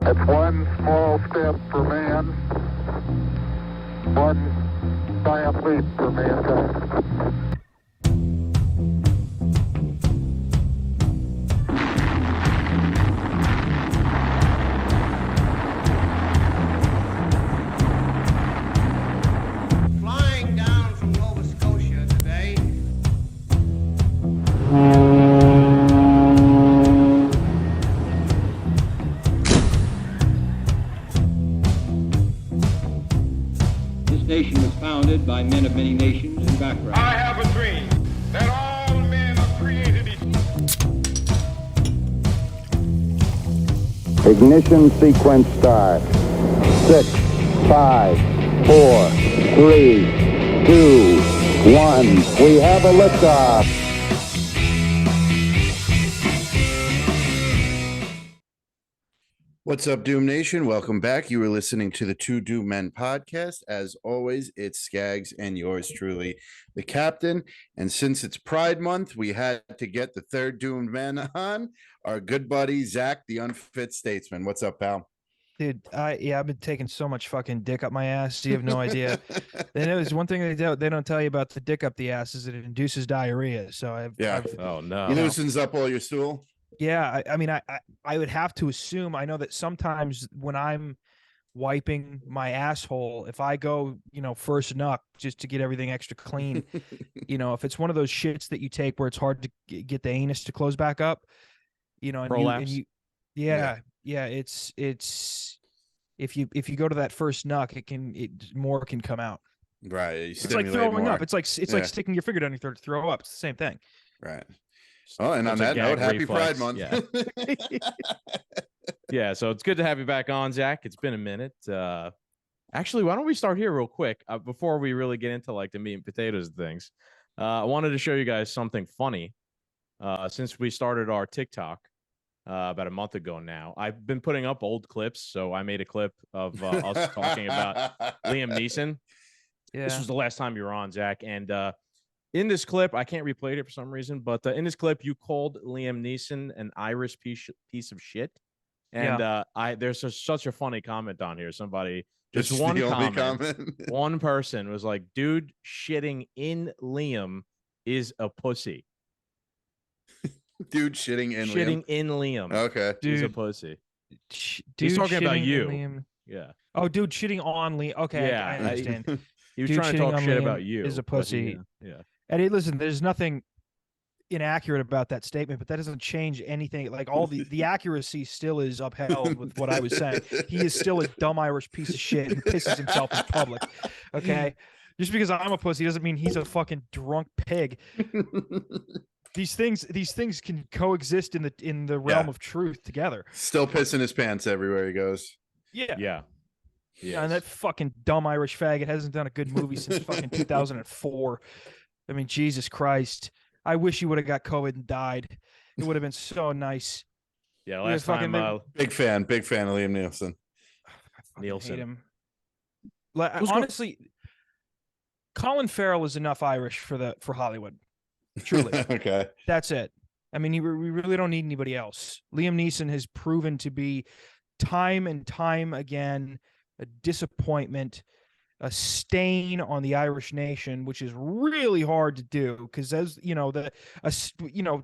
It's one small step for man, one giant leap for mankind. Flying down from Nova Scotia today. This nation was founded by men of many nations and backgrounds. I have a dream that all men are created equal. Ignition sequence start. 6, 5, 4, 3, 2, 1. We have a liftoff. What's up, Doom Nation? Welcome back. You were listening to the Two Doom Men podcast. As always, it's Skaggs and yours truly, the captain. And since it's Pride Month, we had to get the third Doomed Man on, our good buddy, Zach, the Unfit Statesman. What's up, pal? Dude, I've been taking so much fucking dick up my ass. You have no idea. And it was one thing they don't tell you about the dick up the ass is it induces diarrhea. So I've Oh no. You loosens up all your stool? yeah, I mean, I would have to assume. I know that sometimes when I'm wiping my asshole, if I go, first knuck just to get everything extra clean, if it's one of those shits that you take where it's hard to get the anus to close back up, Prolapse. Yeah, it's if you go to that first knuck, more can come out. Right. You It's like throwing more. up. It's like sticking your finger down your throat to throw up. It's the same thing. Right. Oh, and on It's a that note, gag happy reflex. Pride Month. Yeah, so it's good to have you back on, Zach. It's been a minute. Actually, why don't we start here real quick before we really get into like the meat and potatoes of things? I wanted to show you guys something funny. Since we started our TikTok about a month ago now, I've been putting up old clips. So I made a clip of us talking about Liam Neeson. Yeah. This was the last time you were on, Zach. And in this clip, I can't replay it for some reason, but in this clip, you called Liam Neeson an Irish piece of shit. And there's such a funny comment on here. Somebody, just This is one the only comment, one person was like, dude, shitting in Liam is a pussy. Dude shitting in Shitting Liam. in Liam Okay. is a Dude. pussy. Dude talking about shitting you. in Liam. Yeah. Oh, dude, shitting on Liam. Okay, Yeah, I understand. He was Dude trying to shitting talk on shit Liam about you. is a but pussy. Yeah. And listen, there's nothing inaccurate about that statement, but that doesn't change anything. Like all the accuracy still is upheld with what I was saying. He is still a dumb Irish piece of shit who pisses himself in public. Okay, just because I'm a pussy doesn't mean he's a fucking drunk pig. These things can coexist in the realm of truth together. Still pissing his pants everywhere he goes. Yeah. Yeah. Yeah, and that fucking dumb Irish faggot hasn't done a good movie since fucking 2004. I mean, Jesus Christ. I wish he would have got COVID and died. It would have been so nice. Yeah. Yeah, Last time, Big fan of Liam Neeson. I hate Nielsen. him. Who's go- Honestly, Colin Farrell is enough Irish for Hollywood. Truly. Okay. That's it. I mean, we really don't need anybody else. Liam Neeson has proven to be time and time again a disappointment, a stain on the Irish nation, which is really hard to do because, as you know,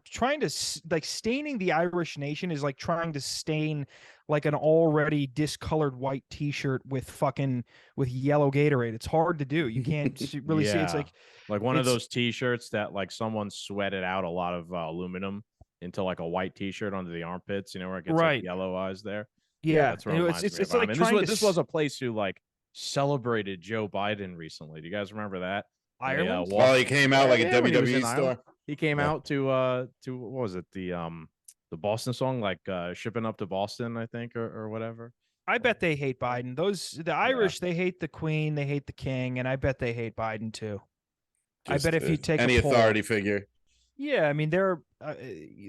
trying to staining the Irish nation is like trying to stain like an already discolored white T-shirt with yellow Gatorade. It's hard to do. You can't really see. It's Yeah. like one of it's- those T-shirts that like someone sweated out a lot of aluminum into like a white T-shirt under the armpits. Where it gets Right. like yellow eyes there. Yeah, that's what it and reminds it's me of. like I mean, trying this was a place who like celebrated Joe Biden recently. Do you guys remember that? Ireland. Well, he came out like a when he was WWE in Ireland. store. He came out to what was it, the Boston song, like shipping up to Boston, I think, or whatever. I bet they hate Biden. The Irish, they hate the Queen, they hate the King, and I bet they hate Biden too. Just, I bet if you take any a poll, authority figure. yeah, I mean,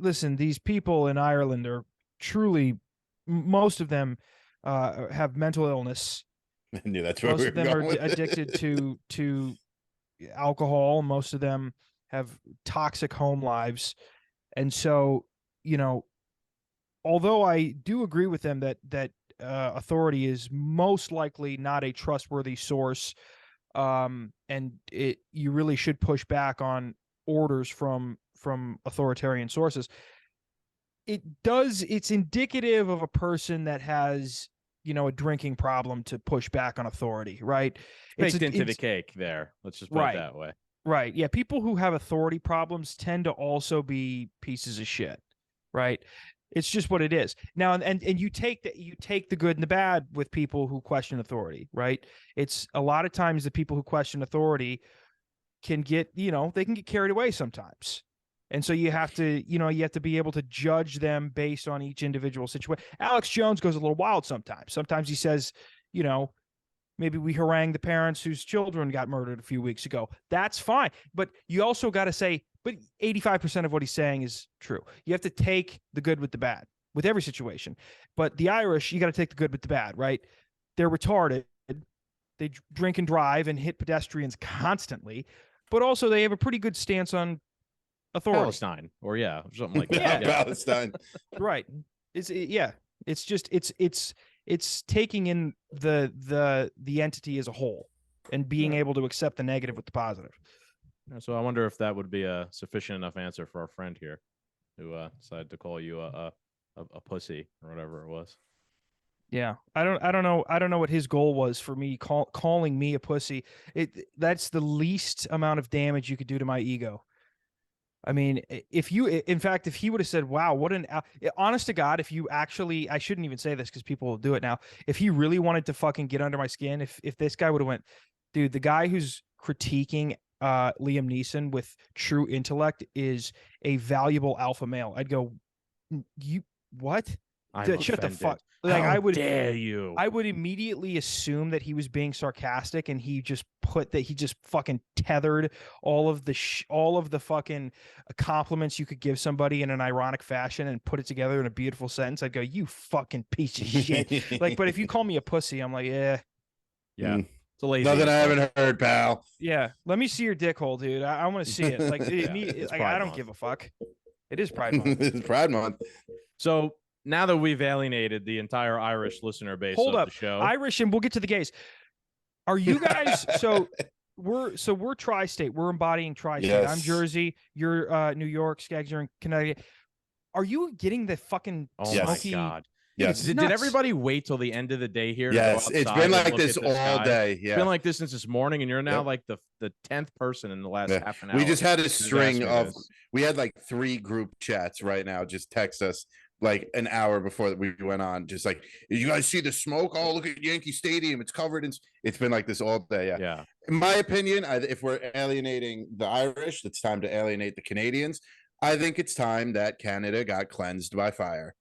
listen, these people in Ireland are truly, most of them have mental illness. I knew that's where Most we of were them going are with it. addicted to alcohol. Most of them have toxic home lives, and so although I do agree with them that authority is most likely not a trustworthy source, and you really should push back on orders from authoritarian sources. It's indicative of a person that has, a drinking problem to push back on authority, right? Baked into the cake there. Let's just put it that way. Right. Yeah. People who have authority problems tend to also be pieces of shit, right? It's just what it is. Now, and you take the good and the bad with people who question authority, right? It's a lot of times the people who question authority can get, they can get carried away sometimes. And so you have to be able to judge them based on each individual situation. Alex Jones goes a little wild sometimes. Sometimes he says, maybe we harangue the parents whose children got murdered a few weeks ago. That's fine. But you also got to say, but 85% of what he's saying is true. You have to take the good with the bad with every situation. But the Irish, you got to take the good with the bad, right? They're retarded. They drink and drive and hit pedestrians constantly. But also they have a pretty good stance on authority. Palestine, or something like that. Palestine. Right. It's just it's taking in the entity as a whole and being able to accept the negative with the positive. So I wonder if that would be a sufficient enough answer for our friend here, who decided to call you a pussy or whatever it was. Yeah, I don't know what his goal was for me calling me a pussy. That's the least amount of damage you could do to my ego. I mean, if he would have said, wow, honest to God, if you actually, I shouldn't even say this because people will do it now. If he really wanted to fucking get under my skin, if this guy would have went, dude, the guy who's critiquing Liam Neeson with true intellect is a valuable alpha male, I'd go, you, what? Shut the fuck. Like, How dare you? I would immediately assume that he was being sarcastic, and he just fucking tethered all of the fucking compliments you could give somebody in an ironic fashion and put it together in a beautiful sentence. I'd go, you fucking piece of shit. Like, but if you call me a pussy, I'm like, yeah. It's a lazy. Nothing I haven't heard, pal. Yeah, let me see your dick hole, dude. I want to see it. Like, I don't give a fuck. It is Pride Month. It's Pride Month. So now that we've alienated the entire Irish listener base of the show, Irish, and we'll get to the gays. Are you guys we're tri-state. We're embodying tri-state. Yes. I'm Jersey. You're New York. Skaggs, you're in Connecticut. Are you getting the fucking smoky? My God. Yes. Did everybody wait till the end of the day here? Yes. It's been like this all day. Yeah. It's been like this since this morning, and you're now like the 10th person in the last half an hour. We just had a string of. We had like 3 group chats right now. Just text us like an hour before we went on. Just like, did you guys see the smoke? Oh, look at Yankee Stadium. It's covered in. It's been like this all day. Yeah. In my opinion, if we're alienating the Irish, it's time to alienate the Canadians. I think it's time that Canada got cleansed by fire.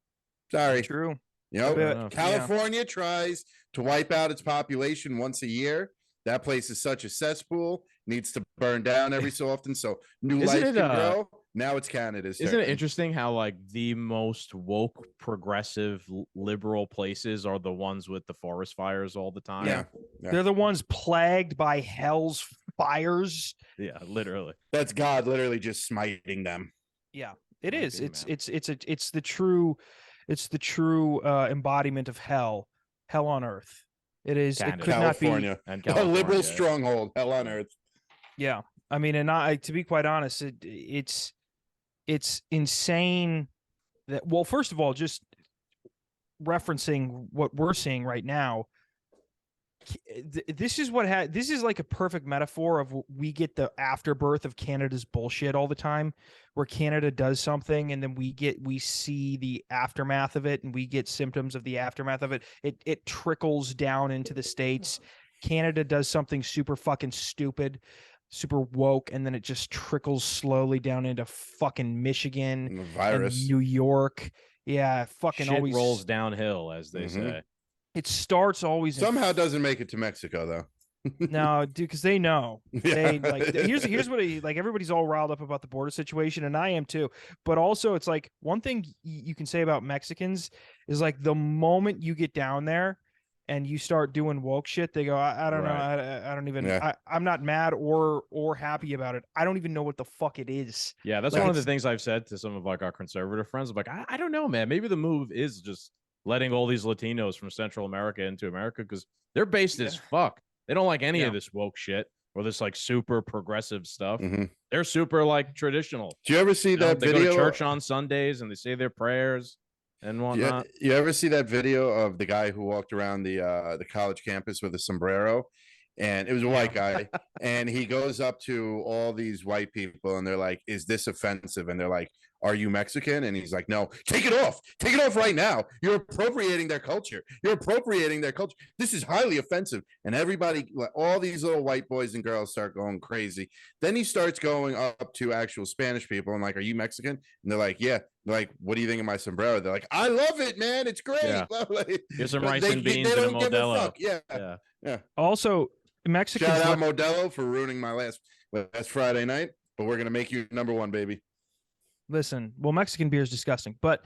Sorry. True. California tries to wipe out its population once a year. That place is such a cesspool, needs to burn down every so often. So new life can grow. Now it's Canada's turn. Isn't it interesting how like the most woke, progressive, liberal places are the ones with the forest fires all the time? Yeah. They're the ones plagued by hell's fires. Yeah, literally. That's God literally just smiting them. Yeah, it is. It's the true embodiment of hell on earth. It is. Canada. It could California. not be And California. A liberal stronghold, hell on earth. Yeah, I mean, and to be quite honest, it's insane that. Well, first of all, just referencing what we're seeing right now. This is like a perfect metaphor of we get the afterbirth of Canada's bullshit all the time, where Canada does something and then we see the aftermath of it, and we get symptoms of the aftermath of it. It trickles down into the States. Canada does something super fucking stupid, super woke, and then it just trickles slowly down into fucking Michigan, virus, and New York. Yeah, fucking Shit always rolls downhill, as they say. It starts always somehow doesn't make it to Mexico though. No, dude, because they know. They like here's what everybody's all riled up about the border situation, and I am too. But also, it's like one thing you can say about Mexicans is like the moment you get down there and you start doing woke shit, they go, I don't know, I don't even. Yeah. I'm not mad or happy about it. I don't even know what the fuck it is. Yeah, that's one of the things I've said to some of like our conservative friends. I'm like, I don't know, man. Maybe the move is just letting all these Latinos from Central America into America because they're based as fuck. They don't like any of this woke shit or this like super progressive stuff. They're super like traditional. Do you ever see that they video? Go to church on Sundays and they say their prayers and whatnot. You ever see that video of the guy who walked around the college campus with a sombrero? And it was a white guy, and he goes up to all these white people, and they're like, "Is this offensive?" And they're like, "Are you Mexican?" And he's like, "No, take it off right now. You're appropriating their culture. This is highly offensive." And everybody, all these little white boys and girls, start going crazy. Then he starts going up to actual Spanish people and like, "Are you Mexican?" And they're like, "Yeah." They're like, "What do you think of my sombrero?" They're like, "I love it, man. It's great." Yeah. Here's some rice and beans and a Modelo. Yeah. Also, Mexicans. Shout out Modelo for ruining my last Friday night, but we're gonna make you number one, baby. Listen, well, Mexican beer is disgusting, but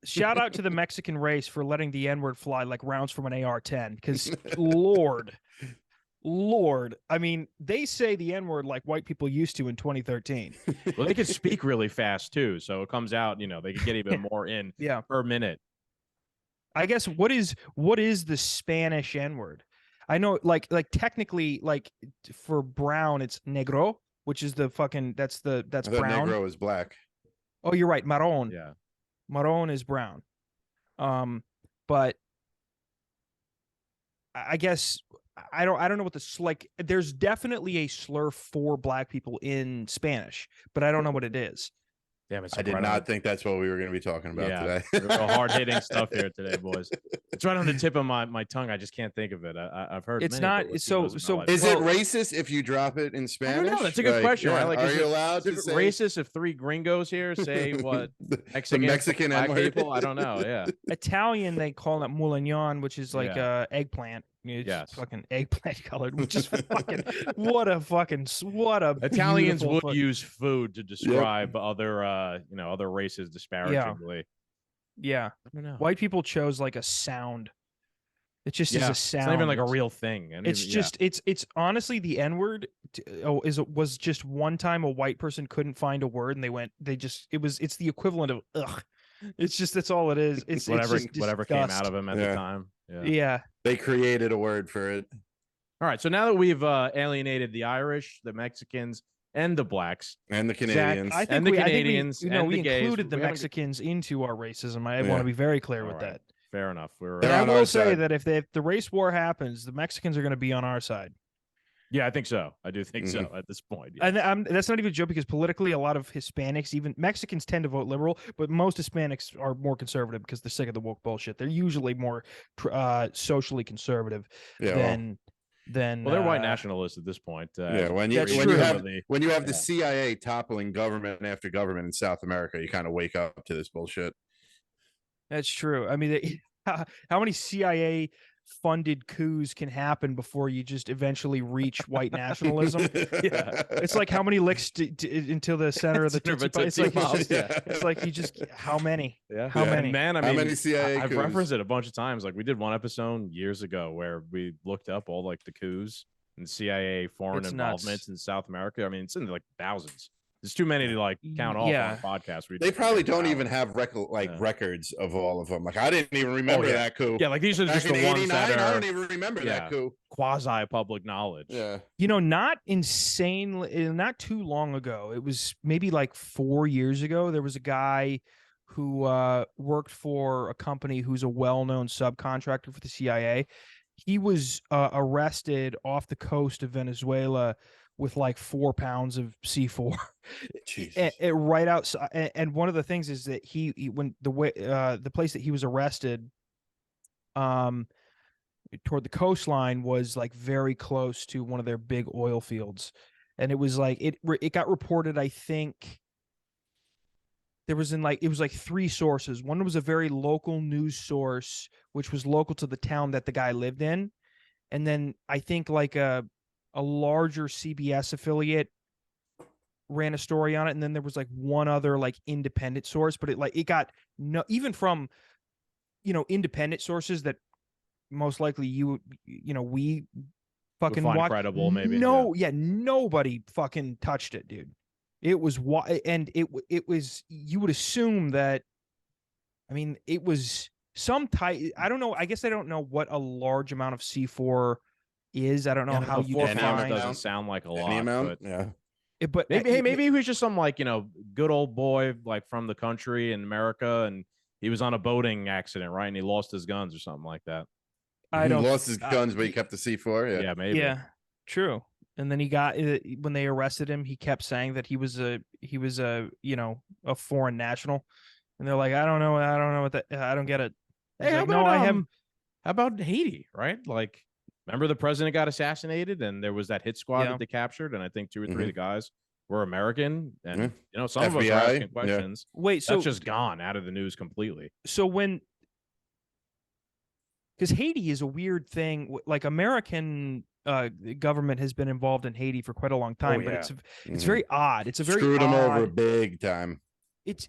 shout out to the Mexican race for letting the N-word fly like rounds from an AR-10. Because Lord, I mean, they say the N-word like white people used to in 2013. Well, they can speak really fast too, so it comes out. They can get even more in per minute. I guess what is the Spanish N-word? I know, like technically, like for brown, it's negro, which is the fucking that's brown. Negro is black. Oh, you're right, marron. Yeah, marron is brown. But I guess I don't know what the like. There's definitely a slur for black people in Spanish, but I don't know what it is. Damn, it's I did not think that's what we were going to be talking about today. Real hard-hitting stuff here today, boys. It's right on the tip of my tongue. I just can't think of it. I've heard it's many not so. Is it racist if you drop it in Spanish? I don't know. That's a good question. Right? Like, are you allowed to say racist if three gringos here say what Mexican black people? I don't know. Yeah, Italian they call it moulignon, which is like eggplant. It's fucking eggplant colored, which is fucking what a Italians would use food to describe other other races disparagingly. Yeah. I don't know. White people chose like a sound. It just is a sound. It's not even like a real thing. It's honestly the N-word was just one time a white person couldn't find a word and it's the equivalent of ugh. That's all it is. It's whatever came out of him at the time. Yeah. They created a word for it. All right. So now that we've alienated the Irish, the Mexicans, and the blacks, and the Canadians, Zach, and the Canadians, we included the Mexicans into our racism. I want to be very clear with that. Fair enough. I will say that if the race war happens, the Mexicans are going to be on our side. Yeah, I think so. I do think so at this point. Yeah. And that's not even a joke because politically, a lot of Hispanics, even Mexicans, tend to vote liberal, but most Hispanics are more conservative because they're sick of the woke bullshit. They're usually more socially conservative than. Well, they're white nationalists at this point. When you have the CIA toppling government after government in South America, you kind of wake up to this bullshit. That's true. I mean, how many CIA funded coups can happen before you just eventually reach white nationalism? It's like how many licks until the center of the it's like you just how many? How many? Man, I mean, how many CIA I've coups? referenced it a bunch of times. Like we did one episode years ago where we looked up all like the coups and CIA foreign involvements in South America. I mean, it's in like thousands. There's too many to like count off on a podcast. They probably don't even have records of all of them. Like I didn't even remember that coup. Yeah, like these are just the ones that are. I don't even remember that coup. Quasi public knowledge. Yeah. Not not too long ago. It was maybe like 4 years ago. There was a guy who worked for a company who's a well-known subcontractor for the CIA. He was arrested off the coast of Venezuela with like 4 pounds of C4 right outside. And one of the things is that the place that he was arrested toward the coastline was like very close to one of their big oil fields. And it was like, it got reported, I think it was like 3 sources. One was a very local news source, which was local to the town that the guy lived in. And then I think like a larger CBS affiliate ran a story on it, and then there was like one other like independent source, but it got even from independent sources that most likely we fucking watch credible maybe. Nobody fucking touched it, dude. It was it was you would assume that. I mean, it was some type. I don't know. I guess I don't know what a large amount of C4 is. I don't know how you 4 pounds define. doesn't sound like a Any lot, amount, but yeah. But maybe he was just some like good old boy like from the country in America, and he was on a boating accident, right? And he lost his guns or something like that. I He don't lost his guns, but he kept the C4. Yeah, maybe. Yeah, true. And then he got when they arrested him, he kept saying that he was a a foreign national, and they're like, I don't know what that. I don't get it. Hey, He's how like, about, no, I have. How about Haiti, right? Like, remember the president got assassinated, and there was that hit squad Yeah. that they captured, and I think 2 or 3 of Mhm. the guys were American, and Yeah. some of us were FBI, asking yeah. questions. Wait, so That's just gone out of the news completely. so when because Haiti is a weird thing. Like American government has been involved in Haiti for quite a long time, but yeah. it's Mhm. very odd. It's a very Screwed him over odd. big time. It's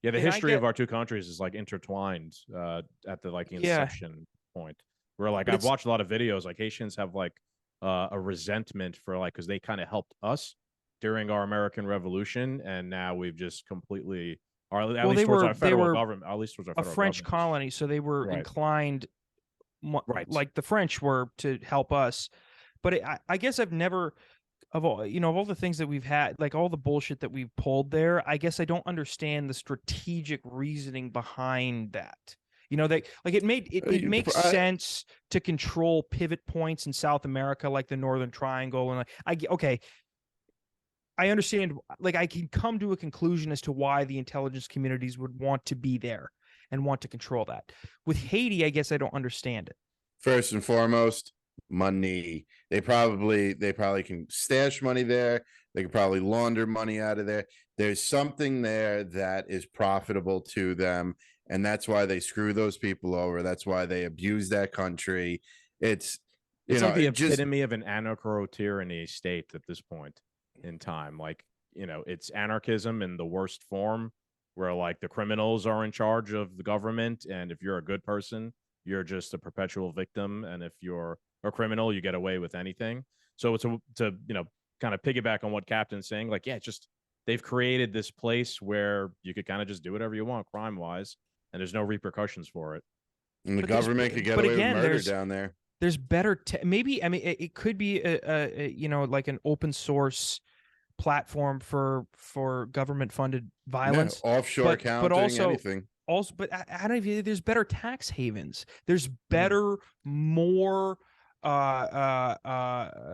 Yeah, the And I history of get- our two countries is like intertwined at the like Yeah. inception point. Where like But I've watched a lot of videos, like Haitians have like a resentment for like because they kind of helped us during our American Revolution, and now we've just completely, or at Well, least they towards were- our they federal were government, at least towards our a federal French government. colony, so they were Right. inclined, Right. like the French were, to help us. But I guess I've never, of all the things that we've had, like all the bullshit that we've pulled there, I guess I don't understand the strategic reasoning behind that. Like it makes sense to control pivot points in South America, like the Northern Triangle, and I understand. Like I can come to a conclusion as to why the intelligence communities would want to be there and want to control that. With Haiti, I guess I don't understand it. First and foremost, money. They probably can stash money there. They could probably launder money out of there. There's something there that is profitable to them, and that's why they screw those people over. That's why they abuse that country. It's like the just epitome of an anarcho-tyranny state at this point in time. Like, it's anarchism in the worst form, where like the criminals are in charge of the government, and if you're a good person, you're just a perpetual victim, and if you're a criminal, you get away with anything. So to kind of piggyback on what Captain's saying, like, yeah, just they've created this place where you could kind of just do whatever you want crime-wise, and there's no repercussions for it. and the But there's- government could get but away again, with murder there's- down there. There's better maybe, I mean, it could be a like an open source platform for government funded violence. Yeah, offshore but accounting, also- anything. Also, but I don't even, there's better tax havens. There's Mm-hmm. better, more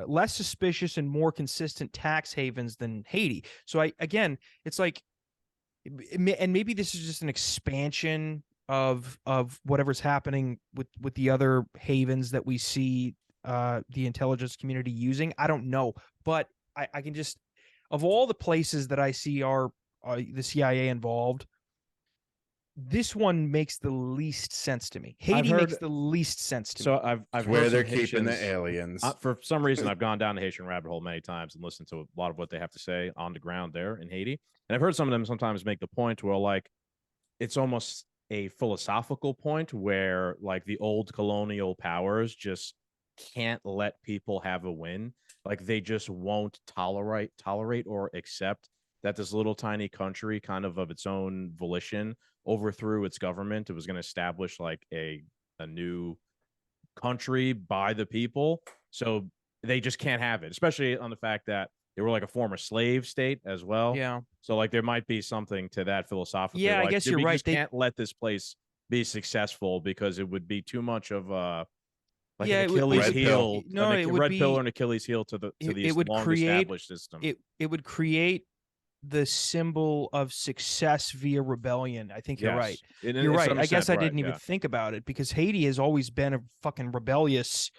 less suspicious and more consistent tax havens than Haiti. So it's like, and maybe this is just an expansion of whatever's happening with the other havens that we see the intelligence community using. I don't know, but I can just, of all the places that I see are the CIA involved, this one makes the least sense to me. Haiti makes the least sense to me. So I've It's heard where some they're keeping the Haitians- aliens. For some reason, I've gone down the Haitian rabbit hole many times and listened to a lot of what they have to say on the ground there in Haiti. And I've heard some of them sometimes make the point where, like, it's almost a philosophical point where, like, the old colonial powers just can't let people have a win. Like, they just won't tolerate or accept that this little tiny country, kind of its own volition, overthrew its government. It was going to establish like a new country by the people. So they just can't have it, especially on the fact that they were like a former slave state as well. Yeah. So like there might be something to that philosophically. Yeah, I like, guess dude, you're we right. just can't let this place be successful because it would be too much of a like an Achilles Red heel. pill. No, it would red be- pill or an Achilles heel to the it would long create- established system. It would create the symbol of success via rebellion. I think you're right. You're right. I guess I didn't even think about it, because Haiti has always been a fucking rebellious,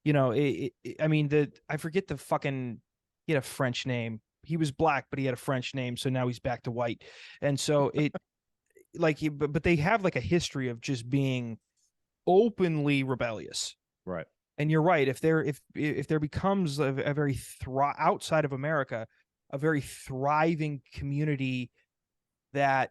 I mean, I forget the fucking, he had a French name. He was black, but he had a French name. So now he's back to white. And so but they have like a history of just being openly rebellious. Right. And you're right. If there becomes a very outside of America, a very thriving community that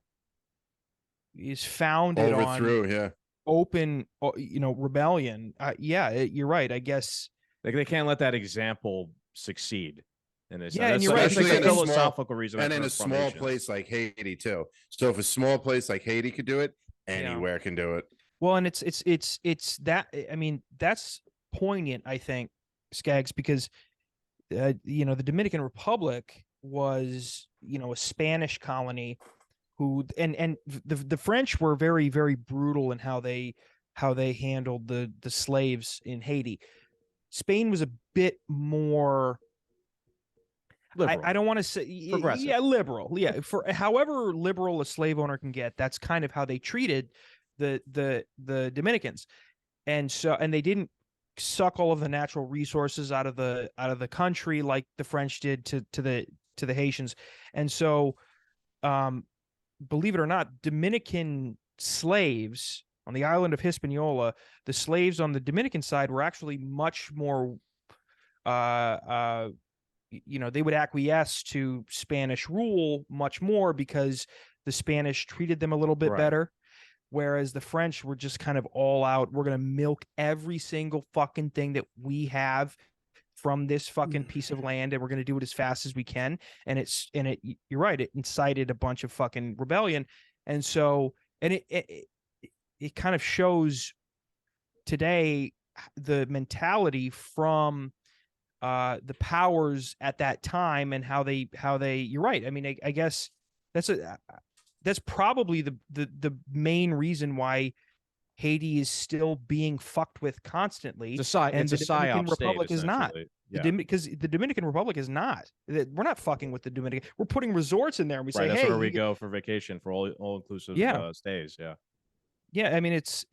is founded on open, rebellion. You're right. I guess Like they can't let that example succeed. And and you're right, That's like because a in a philosophical reason. And I've in heard a from small Haitians. place like Haiti too. So if a small place like Haiti could do it, anywhere can do it. Well, and it's that, I mean, that's poignant, I think, Skaggs, because the Dominican Republic was, a Spanish colony who, and the French were very, very brutal in how they handled the slaves in Haiti. Spain was a bit more Liberal. I don't want to say Progressive. liberal. Yeah. For however liberal a slave owner can get, that's kind of how they treated the Dominicans. And they didn't suck all of the natural resources out of the country like the French did to the Haitians. And so, believe it or not, Dominican slaves on the island of Hispaniola, the slaves on the Dominican side were actually much more, they would acquiesce to Spanish rule much more because the Spanish treated them a little bit better. Whereas the French were just kind of all out. We're going to milk every single fucking thing that we have from this fucking piece of land, and we're going to do it as fast as we can. And you're right. It incited a bunch of fucking rebellion. And so, and it kind of shows today the mentality from the powers at that time and how they you're right. I mean, I guess that's probably the main reason why Haiti is still being fucked with constantly. It's a Dominican psyop Republic state, is not. Yeah. Because the Dominican Republic is not. We're not fucking with the Dominican. We're putting resorts in there, and we say, that's hey, where we go for vacation for all inclusive stays. Yeah. Yeah, I mean, that's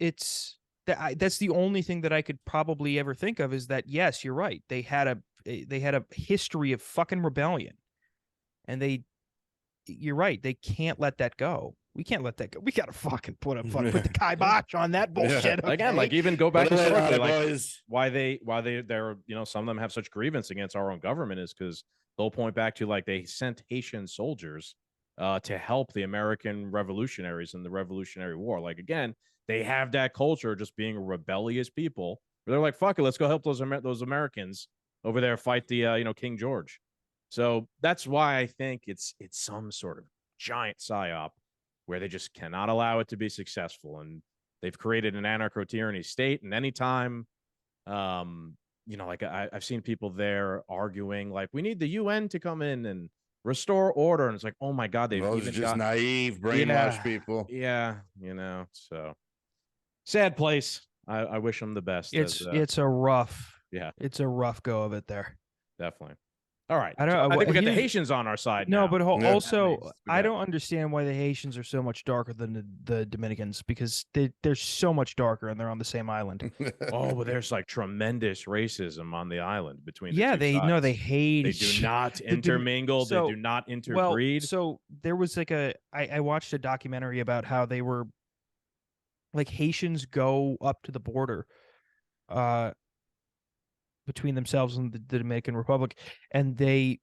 the only thing that I could probably ever think of is that, yes, you're right. They had a history of fucking rebellion, and you're right. They can't let that go. We can't let that go. We got to fucking put the kibosh on that bullshit. Okay? Again, like even go back historically, like boys. why they're some of them have such grievance against our own government is because they'll point back to like they sent Haitian soldiers to help the American revolutionaries in the Revolutionary War. Like, again, they have that culture just being rebellious people. They're like, fuck it, let's go help those Americans over there fight the King George. So that's why I think it's some sort of giant psyop where they just cannot allow it to be successful, and they've created an anarcho-tyranny state. And anytime, like I've seen people there arguing like we need the UN to come in and restore order, and it's like, oh my god, they've Those even are just got naive, brainwashed people. Yeah, so sad place. I wish them the best. It's a rough go of it there. Definitely. All right. I don't. I think we got the Haitians on our side. No, now. but also, I don't that. understand why the Haitians are so much darker than the Dominicans, because they're so much darker and they're on the same island. Oh, but there's like tremendous racism on the island between the two they sides. they hate. They do not intermingle. They do not interbreed. So there was like I watched a documentary about how they were like Haitians go up to the border between themselves and the Dominican Republic, and I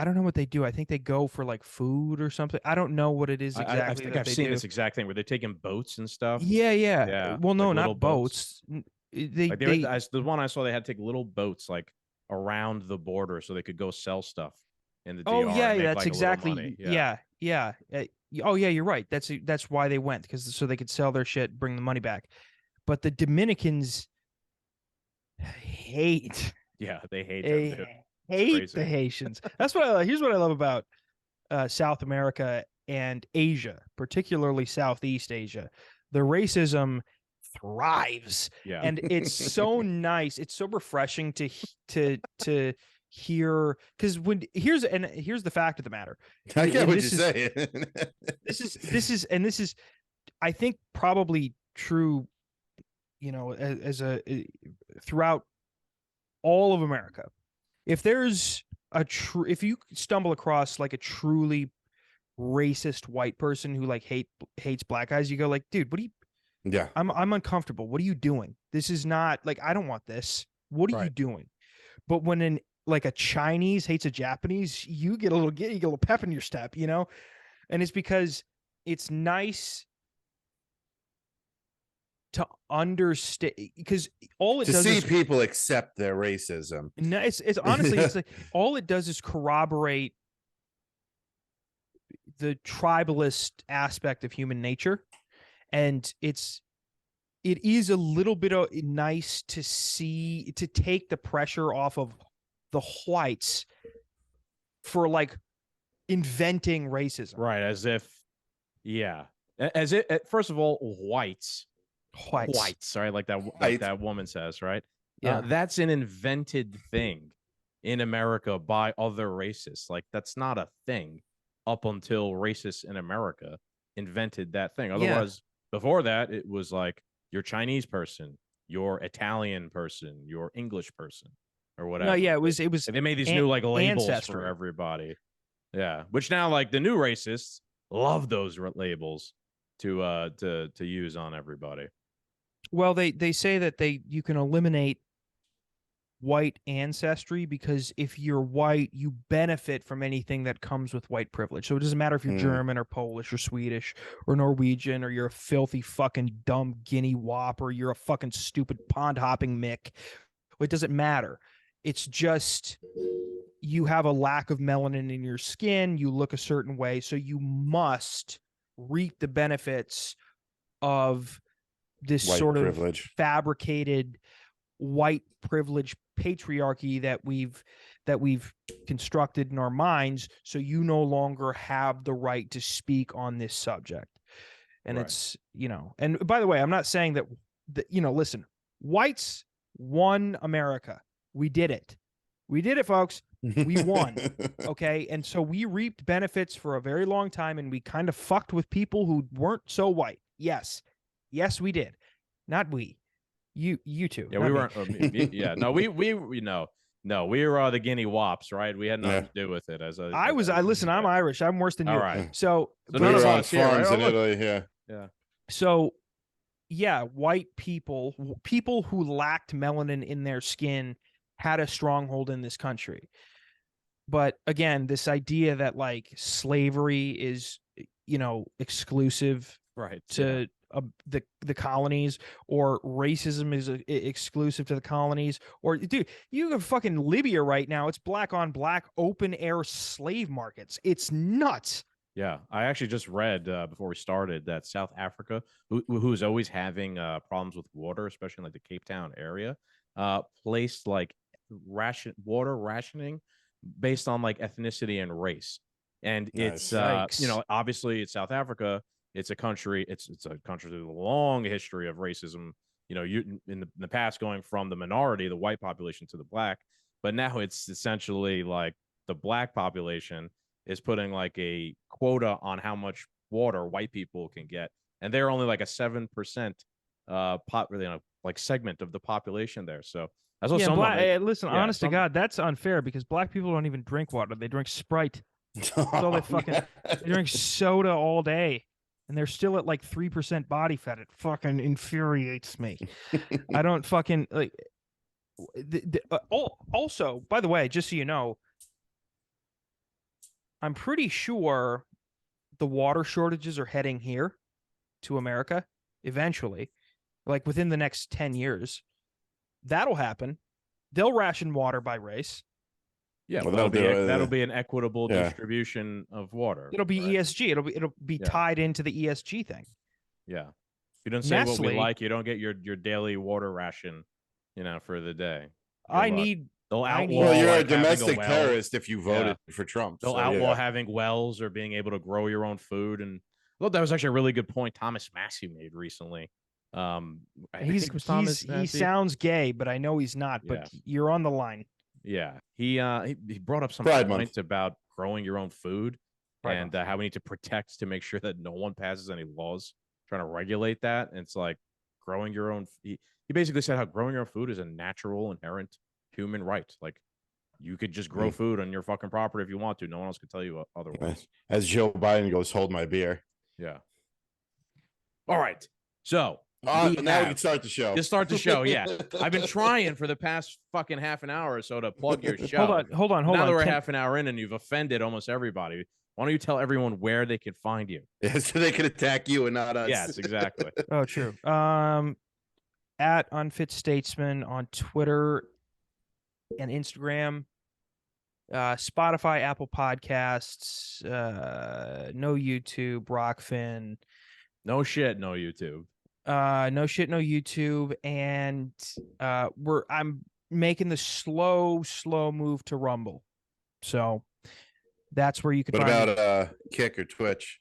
don't know what they do. I think they go for like food or something. I don't know what it is exactly. I think I've seen this exact thing where they're taking boats and stuff. Yeah. Well, no, like not boats. The one I saw, they had to take little boats like around the border so they could go sell stuff in the DR. Oh yeah, and make, that's like, exactly. money. Yeah. Oh yeah, you're right. That's why they went, because so they could sell their shit, bring the money back. But the Dominicans hate. Yeah, they hate They them. hate the Haitians. That's what here's what I love about South America and Asia, particularly Southeast Asia. The racism thrives. Yeah. And it's so nice. It's so refreshing to hear, because here's the fact of the matter. I get what you're saying. This is I think probably true, as throughout all of America. If there's if you stumble across like a truly racist white person who like hates black guys, you go like, dude, what do you? Yeah, I'm uncomfortable. What are you doing? This is not like, I don't want this. What are you doing? But when a Chinese hates a Japanese, you get a little pep in your step, and it's because it's nice to understand, because all it does see is people accept their racism. No, it's honestly, it's like all it does is corroborate the tribalist aspect of human nature, and it is a little bit nice to see, to take the pressure off of the whites for like inventing racism. Right, as if, yeah, as it. First of all, whites, right? Like that woman says, right? Yeah, that's an invented thing in America by other racists. Like that's not a thing up until racists in America invented that thing. Otherwise, before that, it was like your Chinese person, your Italian person, your English person, or whatever. No, yeah, it was. And they made these new like labels ancestry for everybody. Yeah, which now like the new racists love those labels to use on everybody. Well, they say that you can eliminate white ancestry because if you're white, you benefit from anything that comes with white privilege. So it doesn't matter if you're German or Polish or Swedish or Norwegian, or you're a filthy fucking dumb Guinea wop, or you're a fucking stupid pond hopping Mick. It doesn't matter. It's just you have a lack of melanin in your skin, you look a certain way, so you must reap the benefits of this White sort privilege. of fabricated white privilege patriarchy that we've constructed in our minds, so you no longer have the right to speak on this subject. And Right. it's, and by the way, I'm not saying that listen, whites won America. We did it, folks. We won. Okay. And so we reaped benefits for a very long time, and we kind of fucked with people who weren't so white. Yes, we did. Not we. You two. Yeah, we weren't. Yeah, no, we were the Guinea wops, right? We had nothing to do with it. Listen, I'm Irish. I'm worse than you. All right. So we were on farms in Italy. Yeah. So, yeah, white people who lacked melanin in their skin had a stronghold in this country. But again, this idea that like slavery is, exclusive Right to the colonies, or racism is exclusive to the colonies, or dude, you have fucking Libya right now. It's black on black open air slave markets. It's nuts. Yeah, I actually just read before we started that South Africa, who's always having problems with water, especially in like the Cape Town area, placed like water rationing based on like ethnicity and race. And it's obviously it's South Africa. It's a country. It's a country with a long history of racism. You in the past, going from the minority, the white population, to the black, but now it's essentially like the black population is putting like a quota on how much water white people can get, and they're only like a 7% like segment of the population there. So that's what listen, honest to God, that's unfair, because black people don't even drink water. They drink Sprite. That's all they drink soda all day. And they're still at like 3% body fat. It fucking infuriates me. I don't fucking like. Also, by the way, just so you know, I'm pretty sure the water shortages are heading here to America eventually, like within the next 10 years. That'll happen. They'll ration water by race. Yeah, well, that'll be an equitable distribution of water. It'll be ESG. It'll be tied into the ESG thing. Yeah. If you don't say what we like, you don't get your daily water ration, for the day. They'll outlaw. Well, you're a domestic terrorist if you voted for Trump. They'll outlaw having wells or being able to grow your own food. And I thought that was actually a really good point Thomas Massey made recently. He sounds gay, but I know he's not. But you're on the line. Yeah, he brought up some points about growing your own food and how we need to protect to make sure that no one passes any laws trying to regulate that. And it's like growing your own. He basically said how growing your own food is a natural, inherent human right. Like you could just grow food on your fucking property if you want to. No one else could tell you otherwise. As Joe Biden goes, hold my beer. Yeah. All right. So. Now we can start the show. Just start the show, yeah. I've been trying for the past fucking half an hour or so to plug your show. Hold on. Now that we're half an hour in and you've offended almost everybody, why don't you tell everyone where they can find you? Yeah, so they can attack you and not us. Yes, exactly. Oh, true. At Unfitstatesman on Twitter and Instagram. Spotify, Apple Podcasts, no YouTube, Rockfin, No shit, no YouTube. no shit, no YouTube, and I'm making the slow move to Rumble. So that's where you could What find about Kick or Twitch?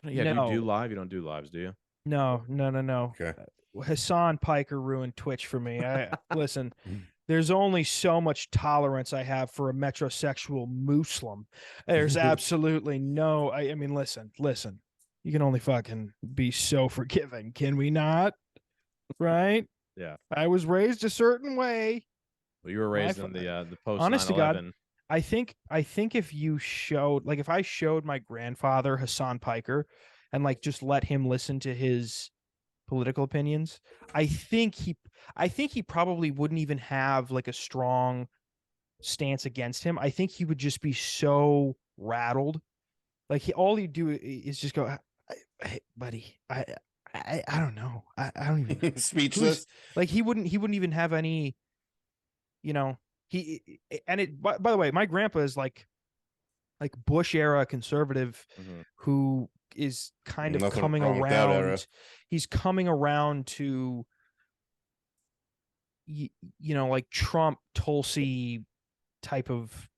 Yeah, do you No. do live? You don't do lives, do you? No. Okay. Hassan Piker ruined Twitch for me. Listen, there's only so much tolerance I have for a metrosexual Muslim. There's absolutely no. I mean, listen. You can only fucking be so forgiving, can we not? Right? Yeah. I was raised a certain way. Well, you were raised in the post Honest to 9/11. God, I think if you showed, like, if I showed my grandfather Hassan Piker and like just let him listen to his political opinions, I think he probably wouldn't even have like a strong stance against him. I think he would just be so rattled. Like all he'd do is just go, hey, buddy, I don't know. I don't even Speechless. like he wouldn't even have any, by the way, my grandpa is like Bush era conservative who is kind of Nothing coming wrong with that era. around. He's coming around to, like Trump, Tulsi type of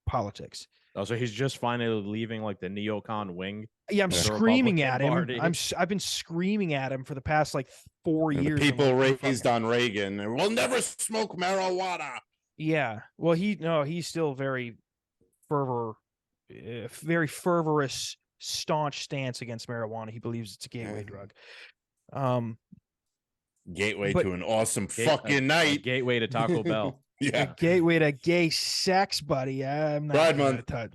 politics. Oh, so he's just finally leaving like the neocon wing. Yeah, I'm the screaming Republican at him. Party. I've been screaming at him for the past like 4 And years. the people I'm like, raised on Reagan and we'll never smoke marijuana. Yeah. Well, he's still very fervorous, staunch stance against marijuana. He believes it's a gateway drug. Gateway But- to an awesome fucking night. Gateway to Taco Bell. Yeah. Gateway to gay sex, buddy. I'm not Pride gonna Month. touch-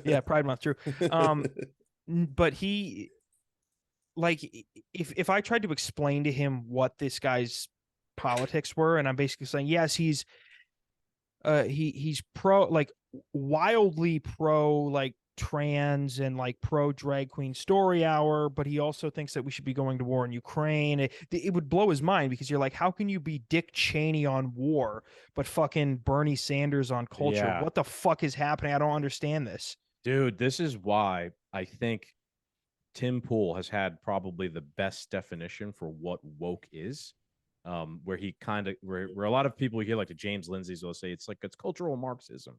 Yeah, Pride Month, true. But he, like, if I tried to explain to him what this guy's politics were, and I'm basically saying, yes, he's pro, like wildly pro, like trans and like pro drag queen story hour, but he also thinks that we should be going to war in Ukraine. It would blow his mind, because you're like, how can you be Dick Cheney on war but fucking Bernie Sanders on culture? Yeah. What the fuck is happening? I don't understand this. Dude, this is why I think Tim Pool has had probably the best definition for what woke is. Where he kind of where a lot of people hear, like the James Lindsay's will say it's cultural Marxism.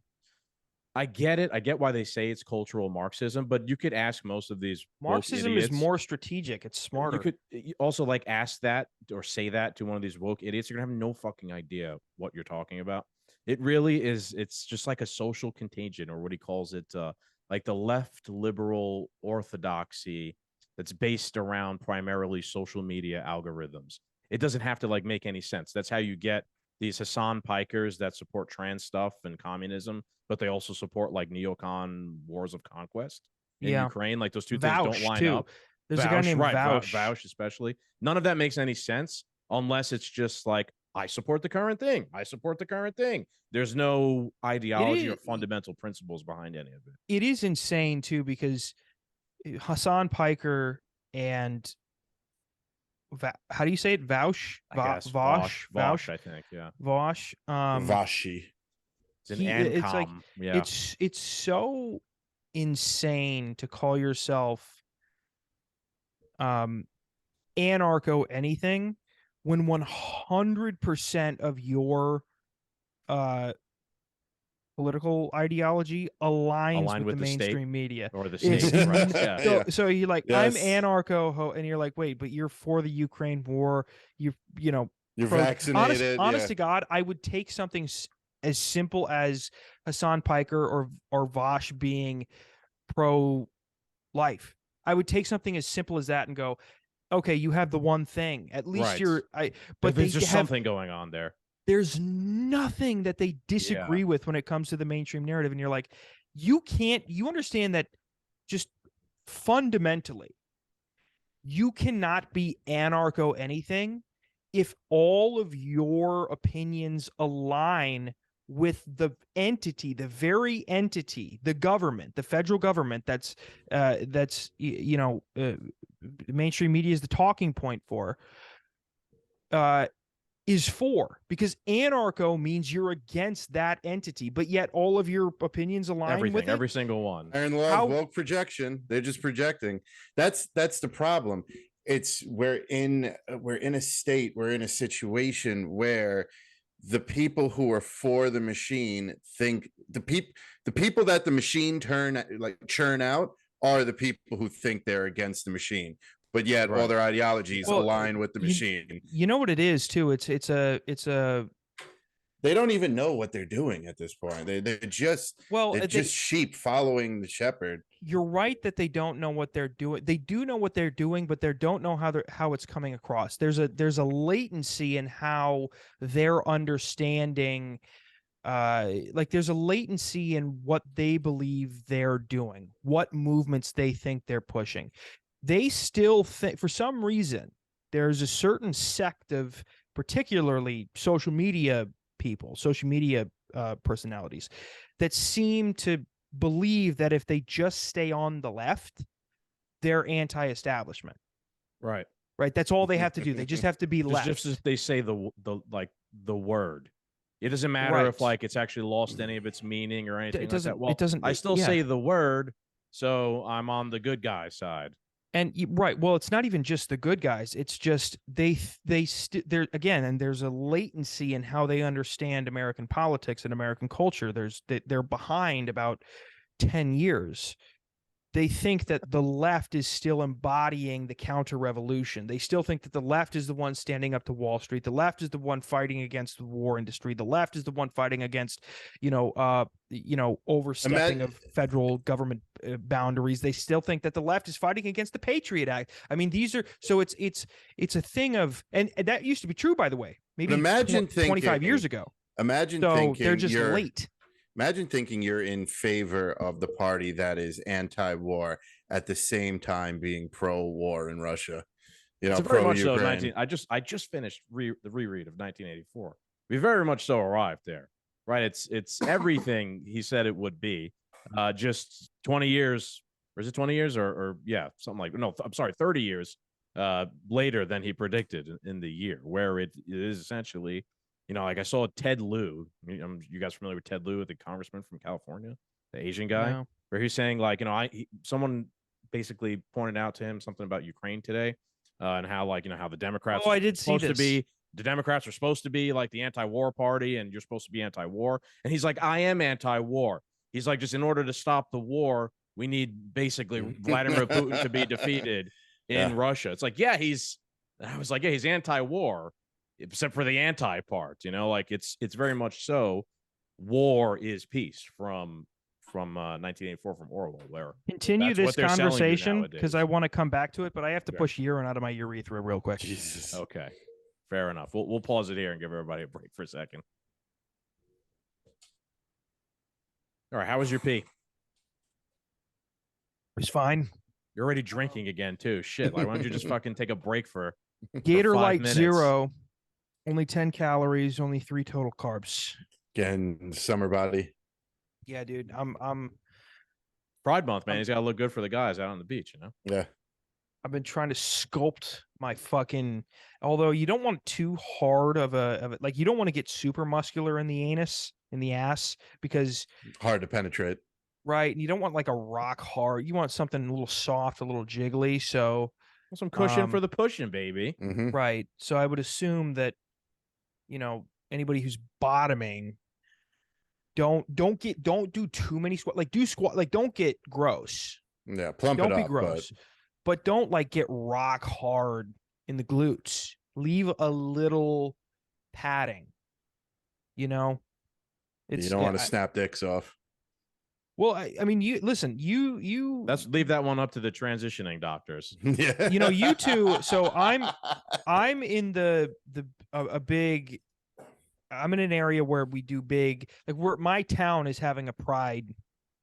I get it. I get why they say it's cultural Marxism, but you could ask most of these woke Marxism is idiots- more strategic. It's smarter. You could also like ask that or say that to one of these woke idiots. You're gonna have no fucking idea what you're talking about. It really is. It's just like a social contagion, or what he calls it, like the left liberal orthodoxy that's based around primarily social media algorithms. It doesn't have to like make any sense. That's how you get these Hassan Pikers that support trans stuff and communism, but they also support like neocon wars of conquest in Ukraine. Like those two things don't line too. up. There's a guy named Vaush. Vaush especially. None of that makes any sense unless it's just like, I support the current thing. I support the current thing. There's no ideology or fundamental principles behind any of it. It is insane too, because Hassan Piker and how do you say it? Vaush? I guess. Vaush? Vaush, I think. Yeah. Vaush. Vashi. It's an it's like, yeah. it's so insane to call yourself anarcho anything when 100% of your political ideology aligns with the mainstream state media or the state. Right? Yeah. So you're like, Yes. I'm anarcho, and you're like, wait, but you're for the Ukraine war. You're You're vaccinated. Honest to God, I would take something as simple as Hassan Piker or Vaush being pro-life. I would take something as simple as that and go, okay, you have the one thing. At least Right. But there's just something going on there. There's nothing that they disagree with when it comes to the mainstream narrative. And you're like, you understand that just fundamentally, you cannot be anarcho anything if all of your opinions align with the entity, the very entity, the government, the federal government that's mainstream media is the talking point for. is for, because anarcho means you're against that entity, but yet all of your opinions align Everything, with it. every single one. Iron law, How- woke projection. They're just projecting. That's the problem. It's we're in a state, we're in a situation where the people who are for the machine think the people that the machine churn out are the people who think they're against the machine, but yet all Right. their ideologies Well, align with the machine. You know what it is too. It's a They don't even know what they're doing at this point. They're just sheep following the shepherd. You're right that they don't know what they're doing. They do know what they're doing, but they don't know how it's coming across. There's a latency in how they're understanding. Like there's a latency in what they believe they're doing, what movements they think they're pushing. They still think, for some reason, there's a certain sect of particularly social media people, social media personalities that seem to believe that if they just stay on the left, they're anti-establishment. Right. Right. That's all they have to do. They just have to be left. Just as they say the word. It doesn't matter Right. if like it's actually lost any of its meaning or anything It doesn't. like that. Well, it doesn't. I still yeah. say the word, so I'm on the good guy side. And right, well, it's not even just the good guys. It's just they're again, and there's a latency in how they understand American politics and American culture. They're behind about 10 years. They think that the left is still embodying the counter-revolution. They still think that the left is the one standing up to Wall Street. The left is the one fighting against the war industry. The left is the one fighting against, overstepping of federal government boundaries. They still think that the left is fighting against the Patriot Act. I mean, these are so it's a thing of, and that used to be true, by the way. Maybe imagine 25 years ago. Imagine so thinking they're just late. Imagine thinking you're in favor of the party that is anti-war at the same time being pro-war in Russia. It's very much so. I just finished the reread of 1984. We very much so arrived there, right? It's everything he said it would be. Just 20 years, or is it 20 years, or yeah, something like no. I'm sorry, 30 years later than he predicted in the year, where it is essentially. Like I saw Ted Lieu. You guys familiar with Ted Lieu, the congressman from California, the Asian guy, No. where he's saying like, someone basically pointed out to him something about Ukraine today, and how how the Democrats. Oh, I did see this. The Democrats are supposed to be like the anti-war party, and you're supposed to be anti-war. And he's like, I am anti-war. He's like, just in order to stop the war, we need basically Vladimir Putin to be defeated in Russia. It's like, I was like, he's anti-war. Except for the anti part, it's very much so. War is peace from 1984 from Orwell. Where continue this conversation because I want to come back to it, but I have to push urine out of my urethra real quick. Jesus. Okay, fair enough. We'll pause it here and give everybody a break for a second. All right, how was your pee? It's fine. You're already drinking again too. Shit, like why don't you just fucking take a break for Gator 5 Light minutes? Zero. Only 10 calories, only 3 total carbs. Again, summer body. Yeah, dude. I'm Pride Month, man. He's got to look good for the guys out on the beach, Yeah. I've been trying to sculpt my fucking, although you don't want too hard of a like you don't want to get super muscular in the anus, in the ass, because Hard to penetrate. right, you don't want like a rock hard. You want something a little soft, a little jiggly. So some cushion for the pushing, baby. Mm-hmm. right. So I would assume that anybody who's bottoming, don't do too many squat. Like do squat, like don't get gross. Yeah, plump Don't it be up. gross, but don't like get rock hard in the glutes. Leave a little padding. You don't want to snap dicks off. Well, I mean, you listen. You Let's leave that one up to the transitioning doctors. Yeah. you two. So I'm in a big. I'm in an area where we do big. Like my town is having a pride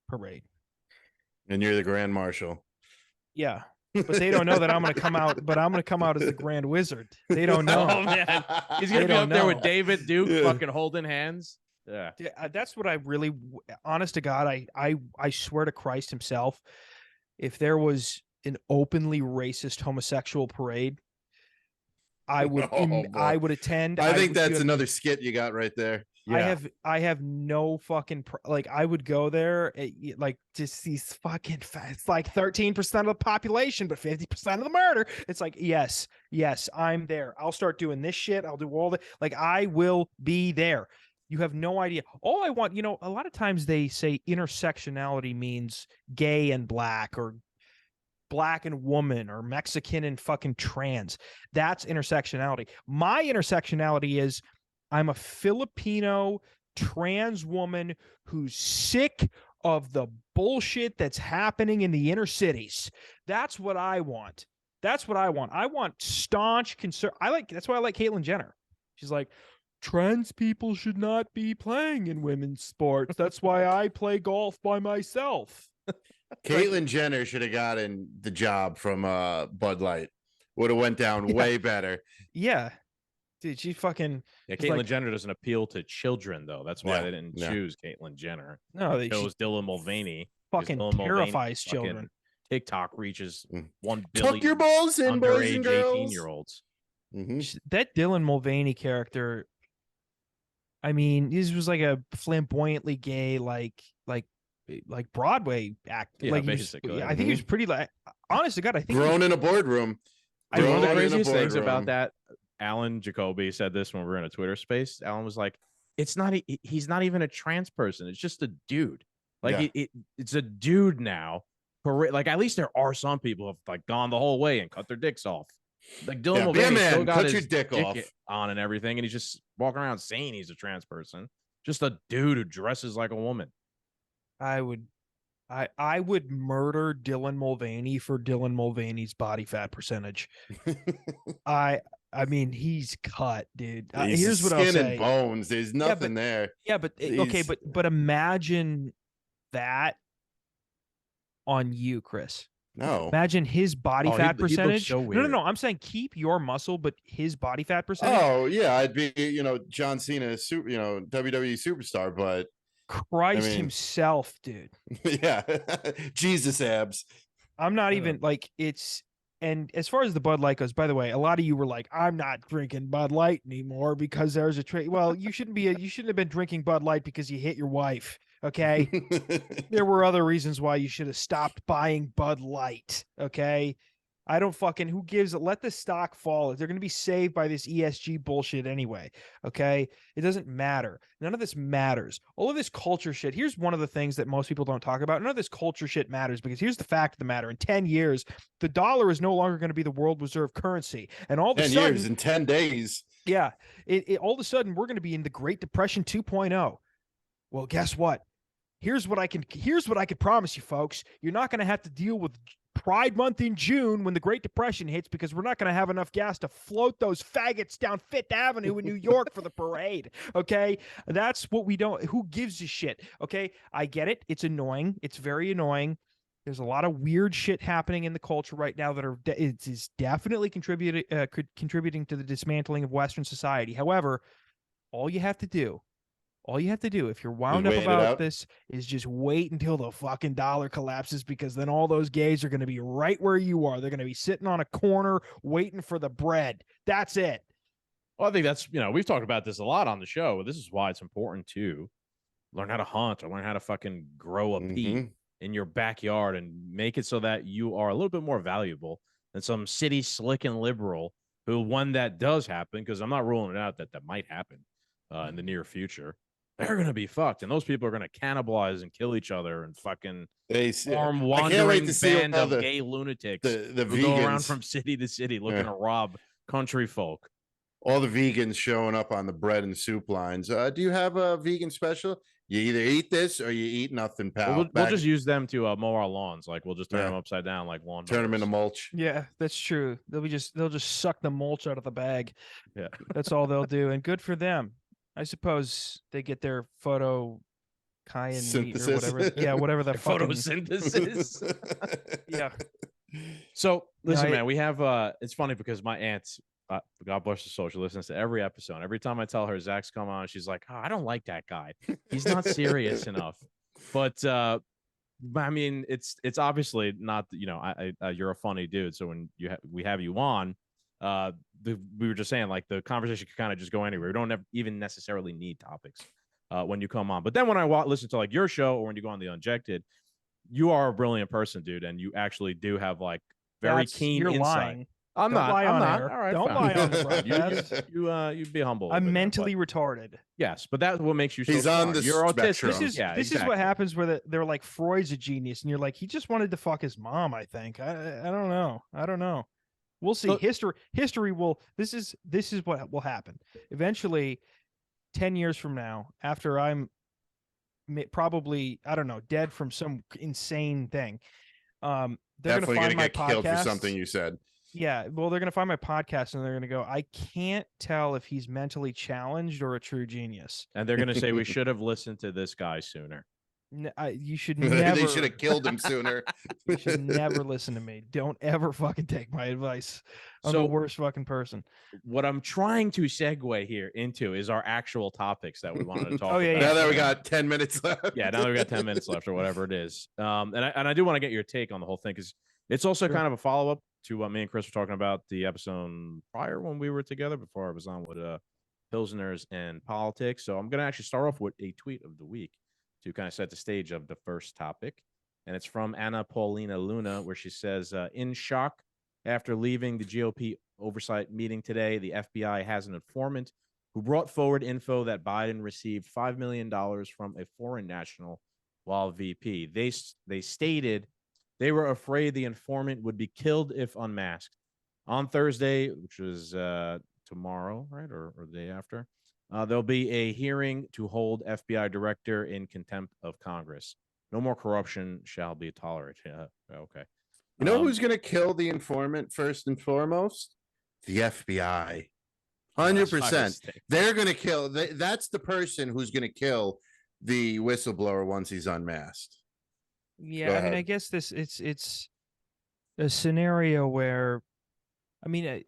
parade. And you're the grand marshal. Yeah. But they don't know that I'm going to come out. But I'm going to come out as the grand wizard. They don't know. Oh man, he's gonna They be up don't there know. with David Duke, Yeah. fucking holding hands. Yeah. Yeah, that's what I really, honest to God, I swear to Christ himself, if there was an openly racist homosexual parade, I would Oh, I boy. would attend. I think would- that's you have- another skit you got right there. Yeah. I have no fucking like I would go there like just these fucking it's like 13% of the population but 50% of the murder. It's like yes, I'm there. I'll start doing this shit. I'll do all the like I will be there. You have no idea. All I want, a lot of times they say intersectionality means gay and black or black and woman or Mexican and fucking trans. That's intersectionality. My intersectionality is I'm a Filipino trans woman who's sick of the bullshit that's happening in the inner cities. That's what I want. That's what I want. I want staunch that's why I like Caitlyn Jenner. She's like, trans people should not be playing in women's sports. That's why I play golf by myself. Caitlyn Jenner should have gotten the job from Bud Light. Would have went down way better. Yeah. Dude, she fucking Yeah, it's Caitlyn like- Jenner doesn't appeal to children, though. That's why Yeah, they didn't yeah. choose Caitlyn Jenner. no, They they chose Dylan Mulvaney. fucking Dylan Mulvaney terrifies fucking children. TikTok reaches Mm. 1 billion Tuck your balls in, boys underage and girls. 18-year-olds. Mhm. That Dylan Mulvaney character, I mean, this was like a flamboyantly gay, like Broadway act. Yeah, like basically. I think he was pretty like. Honest to God, I think he was- Grown in a boardroom. One of the Grown in a craziest things boardroom. about that, Alan Jacoby said this when we were in a Twitter space. Alan was like, "It's not. He's not even a trans person. It's just a dude. Like it's a dude now. Like at least there are some people who have like gone the whole way and cut their dicks off. Like Dylan Yeah, Mulvaney man, still got cut his your dick off. on and everything, and he's just walking around saying he's a trans person. Just a dude who dresses like a woman. I would murder Dylan Mulvaney for Dylan Mulvaney's body fat percentage. I mean, he's cut, dude. He's Here's what I'll skin say. and bones. There's nothing there. Yeah, but okay, He's- but imagine that on you, Chris. No. Imagine his body Oh, fat he'd look percentage. so No, weird. I'm saying keep your muscle, but his body fat percentage. Oh yeah, I'd be John Cena, WWE superstar, but Christ mean- himself, dude. yeah, Jesus abs. I'm not Yeah. even like it's. And as far as the Bud Light goes, by the way, a lot of you were like, "I'm not drinking Bud Light anymore because there's a trade." Well, you shouldn't have been drinking Bud Light because you hit your wife. Okay, there were other reasons why you should have stopped buying Bud Light. Okay, I don't fucking who gives it. Let the stock fall. They're going to be saved by this ESG bullshit anyway. Okay, it doesn't matter. None of this matters. All of this culture shit. Here's one of the things that most people don't talk about. None of this culture shit matters because here's the fact of the matter. In 10 years, the dollar is no longer going to be the world reserve currency. And all of a 10 sudden, years in 10 days. yeah, all of a sudden we're going to be in the Great Depression 2.0. Well, guess what? Here's what I could promise you, folks. You're not going to have to deal with Pride Month in June when the Great Depression hits because we're not going to have enough gas to float those faggots down Fifth Avenue in New York for the parade. Okay, that's what we don't. Who gives a shit? Okay, I get it. It's annoying. It's very annoying. There's a lot of weird shit happening in the culture right now that is definitely contributing to the dismantling of Western society. However, all you have to do if you're wound up wait it about out. this is just wait until the fucking dollar collapses because then all those gays are going to be right where you are. They're going to be sitting on a corner waiting for the bread. That's it. Well, I think that's, we've talked about this a lot on the show. This is why it's important to learn how to hunt or learn how to fucking grow a pea Mhm. in your backyard and make it so that you are a little bit more valuable than some city slick and liberal who, when that does happen, because I'm not ruling it out that might happen in the near future, they're going to be fucked. And those people are going to cannibalize and kill each other and fucking They form I can't wait wandering to see band all of the gay lunatics the who go around vegans, from city to city looking Yeah. to rob country folk. all the vegans showing up on the bread and soup lines. Do you have a vegan special? You either eat this or you eat nothing, pal. We'll Back- just use them to mow our lawns. Like we'll just turn Yeah. them upside down like lawn. turn them into mowers. mulch. Yeah, that's true. They'll just suck the mulch out of the bag. Yeah. That's all they'll do. And good for them. I suppose they get their photo kyan meat or Synthesis. whatever. Yeah, whatever the fucking Photosynthesis. yeah. So listen, I- man, we have it's funny because my aunt, God bless her soul, she listens to every episode. Every time I tell her Zach's come on, she's like, "Oh, I don't like that guy. He's not serious enough." But I mean, it's obviously not. You're a funny dude. So when we have you on, we were just saying, like, the conversation could kind of just go anywhere. We don't even necessarily need topics when you come on. But then when I listen to like your show or when you go on the Unjected, you are a brilliant person, dude, and you actually do have like very keen you're insight. Lying. I'm Don't not. lie I'm on not. air. All right, Don't fine. lie on the broadcast. You'd be humble. I'm over there, mentally but- retarded. Yes, but that's what makes you so He's on smart. the You're autistic. spectrum. This is what happens where they're like, Freud's a genius, and you're like, he just wanted to fuck his mom. I think. I don't know. I don't know. We'll see. So- History will. This is what will happen eventually. 10 years from now, after I'm probably, I don't know, dead from some insane thing. They're Definitely going to gonna find get my killed for podcast. something you said. Yeah, well, they're going to find my podcast and they're going to go, I can't tell if he's mentally challenged or a true genius. And they're going to say we should have listened to this guy sooner. You should never. They should have killed him sooner. You should never listen to me. Don't ever fucking take my advice. I'm the worst fucking person. What I'm trying to segue here into is our actual topics that we wanted to talk Oh, yeah, about. Now that we got 10 minutes left. Yeah, now that we got 10 minutes left or whatever it is. And I do want to get your take on the whole thing because it's also kind of a follow-up to what me and Chris were talking about the episode prior when we were together before I was on with Pilsners and politics. So I'm going to actually start off with a tweet of the week to kind of set the stage of the first topic. And it's from Anna Paulina Luna, where she says, in shock after leaving the GOP oversight meeting today, the FBI has an informant who brought forward info that Biden received $5 million from a foreign national while VP. They stated they were afraid the informant would be killed if unmasked. On Thursday, which was tomorrow, right, or the day after, there'll be a hearing to hold FBI director in contempt of Congress. No more corruption shall be tolerated. Okay. You know who's going to kill the informant first and foremost? The FBI. 100%. They're going to kill. That's the person who's going to kill the whistleblower once he's unmasked. Yeah, I mean, I guess it's a scenario where, I mean,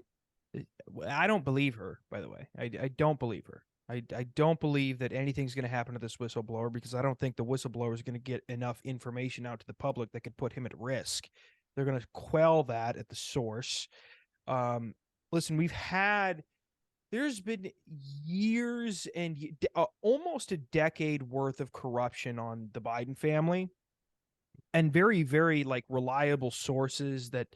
I don't believe her, by the way. I don't believe her. I don't believe that anything's going to happen to this whistleblower because I don't think the whistleblower is going to get enough information out to the public that could put him at risk. They're going to quell that at the source. Listen, there's been years and almost a decade worth of corruption on the Biden family, and very, very like reliable sources that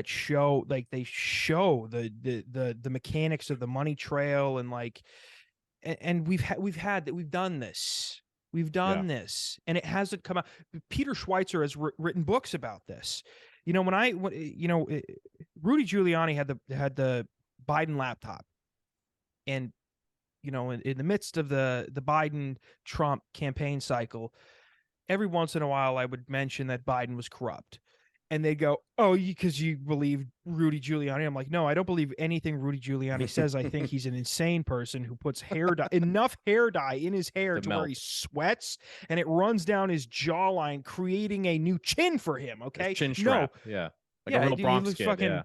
show, like they show the mechanics of the money trail and like. And we've done this, and it hasn't come out. Peter Schweitzer has written books about this. You know, Rudy Giuliani had the Biden laptop, and you know, in the midst of the Biden Trump campaign cycle, every once in a while I would mention that Biden was corrupt. And they go, oh, because you believe Rudy Giuliani. I'm like, no, I don't believe anything Rudy Giuliani says. I think he's an insane person who puts enough hair dye in his hair to where he sweats and it runs down his jawline, creating a new chin for him. Okay, chin strap. Yeah, like a real Bronx kid. Fucking,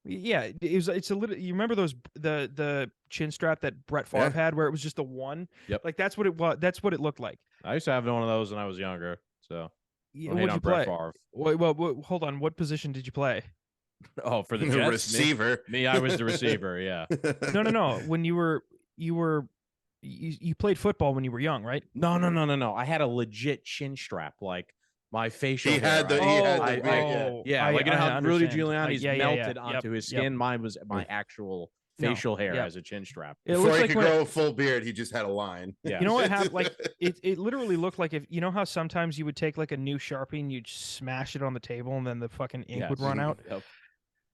yeah. It's a little. You remember those the chin strap that Brett Favre had, where it was just the one. Yep. Like that's what it was. That's what it looked like. I used to have one of those when I was younger. So. Yeah, what'd you play? Well, hold on. What position did you play? Oh, for the Jets, receiver. Me, I was the receiver. Yeah. No. When you played football when you were young, right? No. I had a legit chin strap, like my facial. He hair. had the. Like you know how Rudy Giuliani's melted yeah. onto his skin. Mine was my actual facial hair as a chin strap. Before he could grow a full beard, he just had a line. Yeah. You know what happened? Like it literally looked like, if you know how sometimes you would take like a new Sharpie and you'd smash it on the table and then the fucking ink would run out. Yep.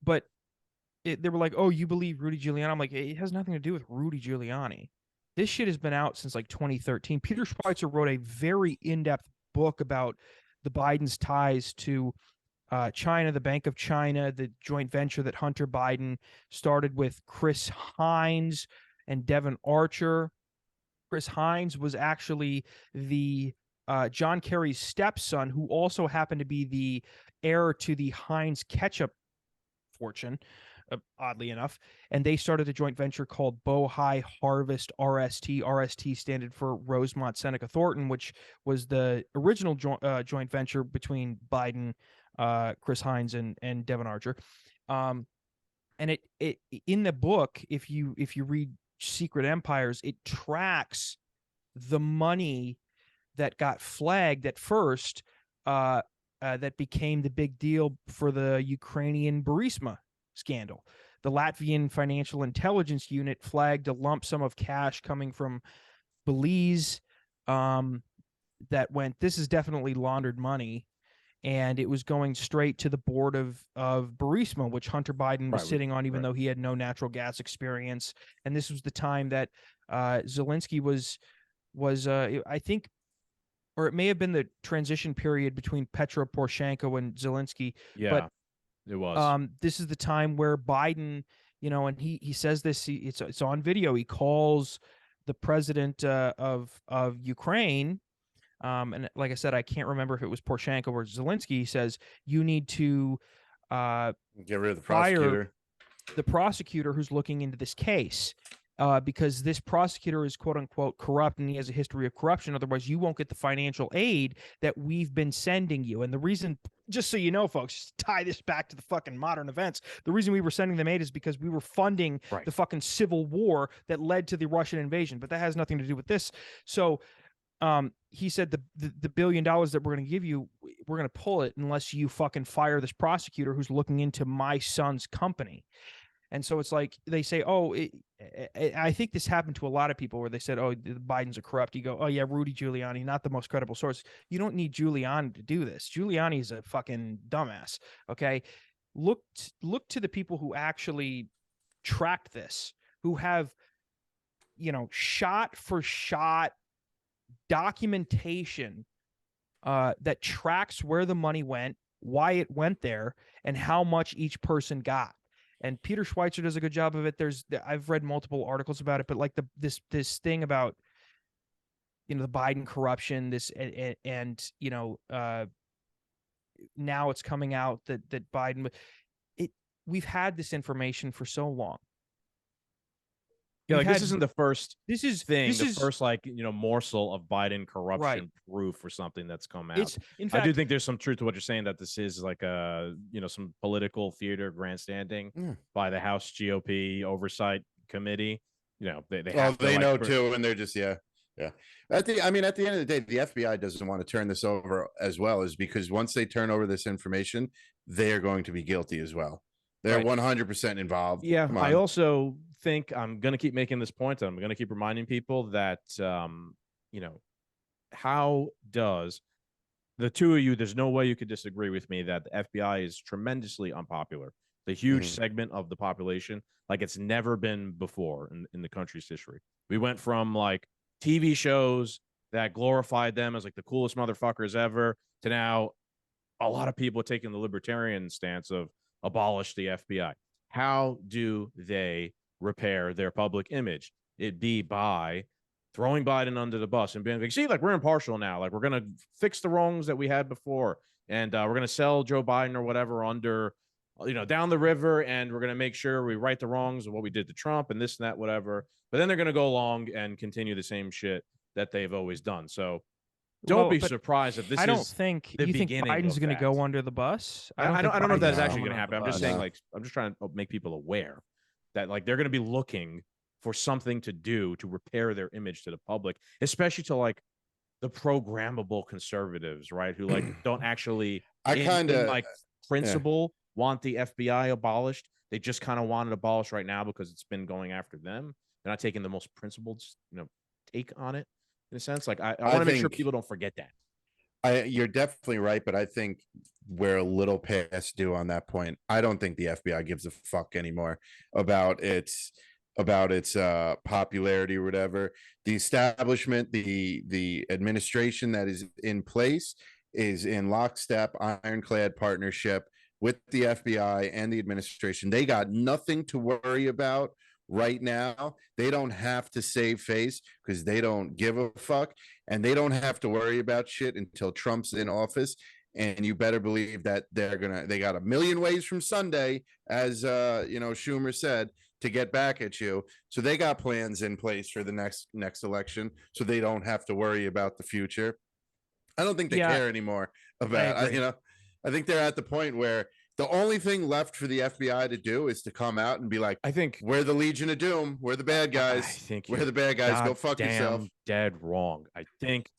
But they were like, oh, you believe Rudy Giuliani? I'm like, it has nothing to do with Rudy Giuliani. This shit has been out since like 2013. Peter Schweitzer wrote a very in-depth book about the Biden's ties to China, the Bank of China, the joint venture that Hunter Biden started with Chris Hines and Devin Archer. Chris Hines was actually the John Kerry's stepson, who also happened to be the heir to the Heinz ketchup fortune, oddly enough. And they started a joint venture called Bohai Harvest RST. RST standing for Rosemont Seneca Thornton, which was the original joint venture between Biden, Chris Hines, and Devin Archer. and it in the book, if you read Secret Empires, it tracks the money that got flagged at first, that became the big deal for the Ukrainian Burisma scandal. The Latvian Financial Intelligence Unit flagged a lump sum of cash coming from Belize, that went, this is definitely laundered money, and it was going straight to the board of Burisma, which Hunter Biden was sitting on, even though he had no natural gas experience. And this was the time that Zelensky was I think, or it may have been the transition period between Petro Poroshenko and Zelensky. Yeah, but it was. This is the time where Biden, and he says this, it's on video. He calls the president of Ukraine, and like I said, I can't remember if it was Poroshenko or Zelensky. He says, you need to get rid of the fire the prosecutor who's looking into this case, because this prosecutor is quote unquote corrupt and he has a history of corruption. Otherwise, you won't get the financial aid that we've been sending you. And the reason, just so you know, folks, just tie this back to the fucking modern events. The reason we were sending them aid is because we were funding the fucking civil war that led to the Russian invasion. But that has nothing to do with this. So he said the $1 billion that we're going to give you, we're going to pull it unless you fucking fire this prosecutor who's looking into my son's company. And so it's like they say, oh, I think this happened to a lot of people where they said, oh, Biden's a corrupt. You go, oh, yeah, Rudy Giuliani, not the most credible source. You don't need Giuliani to do this. Giuliani is a fucking dumbass. Okay. Look to the people who actually tracked this, who have, shot for shot documentation that tracks where the money went, why it went there, and how much each person got. And Peter Schweitzer does a good job of it. I've read multiple articles about it, but like this thing about, the Biden corruption, now it's coming out that Biden, we've had this information for so long. Yeah, like this isn't the first first morsel of Biden corruption proof or something that's come out. In fact, I do think there's some truth to what you're saying, that this is like some political theater grandstanding by the House GOP oversight committee. They know too, and they're just yeah. At the end of the day, the FBI doesn't want to turn this over as well, is because once they turn over this information, they are going to be guilty as well. They're 100% involved. Yeah, I also think I'm going to keep making this point, and I'm going to keep reminding people that, how does the two of you, there's no way you could disagree with me that the FBI is tremendously unpopular. The huge segment of the population, like it's never been before in the country's history. We went from like TV shows that glorified them as like the coolest motherfuckers ever to now a lot of people taking the libertarian stance of abolish the FBI. How do they repair their public image? It'd be by throwing Biden under the bus and being like, see, like we're impartial now. Like we're going to fix the wrongs that we had before. And we're going to sell Joe Biden or whatever under, down the river. And we're going to make sure we right the wrongs of what we did to Trump and this and that, whatever. But then they're going to go along and continue the same shit that they've always done. So don't be surprised if this I don't think you think Biden's going to go under the bus. I don't know if that's actually going to happen. I'm just saying, like, I'm just trying to make people aware that like they're going to be looking for something to do to repair their image to the public, especially to like the programmable conservatives, right? Who like don't actually principle want the FBI abolished. They just kind of want it abolished right now because it's been going after them. They're not taking the most principled, take on it. In a sense, like I want to make sure people don't forget that. You're definitely right, but I think we're a little past due on that point. I don't think the FBI gives a fuck anymore about its popularity or whatever. The establishment, the administration that is in place is in lockstep, ironclad partnership with the FBI and the administration. They got nothing to worry about right now. They don't have to save face because they don't give a fuck, and they don't have to worry about shit until Trump's in office. And you better believe that they got a million ways from Sunday, as Schumer said, to get back at you. So they got plans in place for the next election, so they don't have to worry about the future. I don't think they care anymore about, I think they're at the point where The only thing left for the FBI to do is to come out and be like, I think we're the Legion of Doom. We're the bad guys. I think we're you're the bad guys. Go fuck goddamn yourself. dead wrong. I think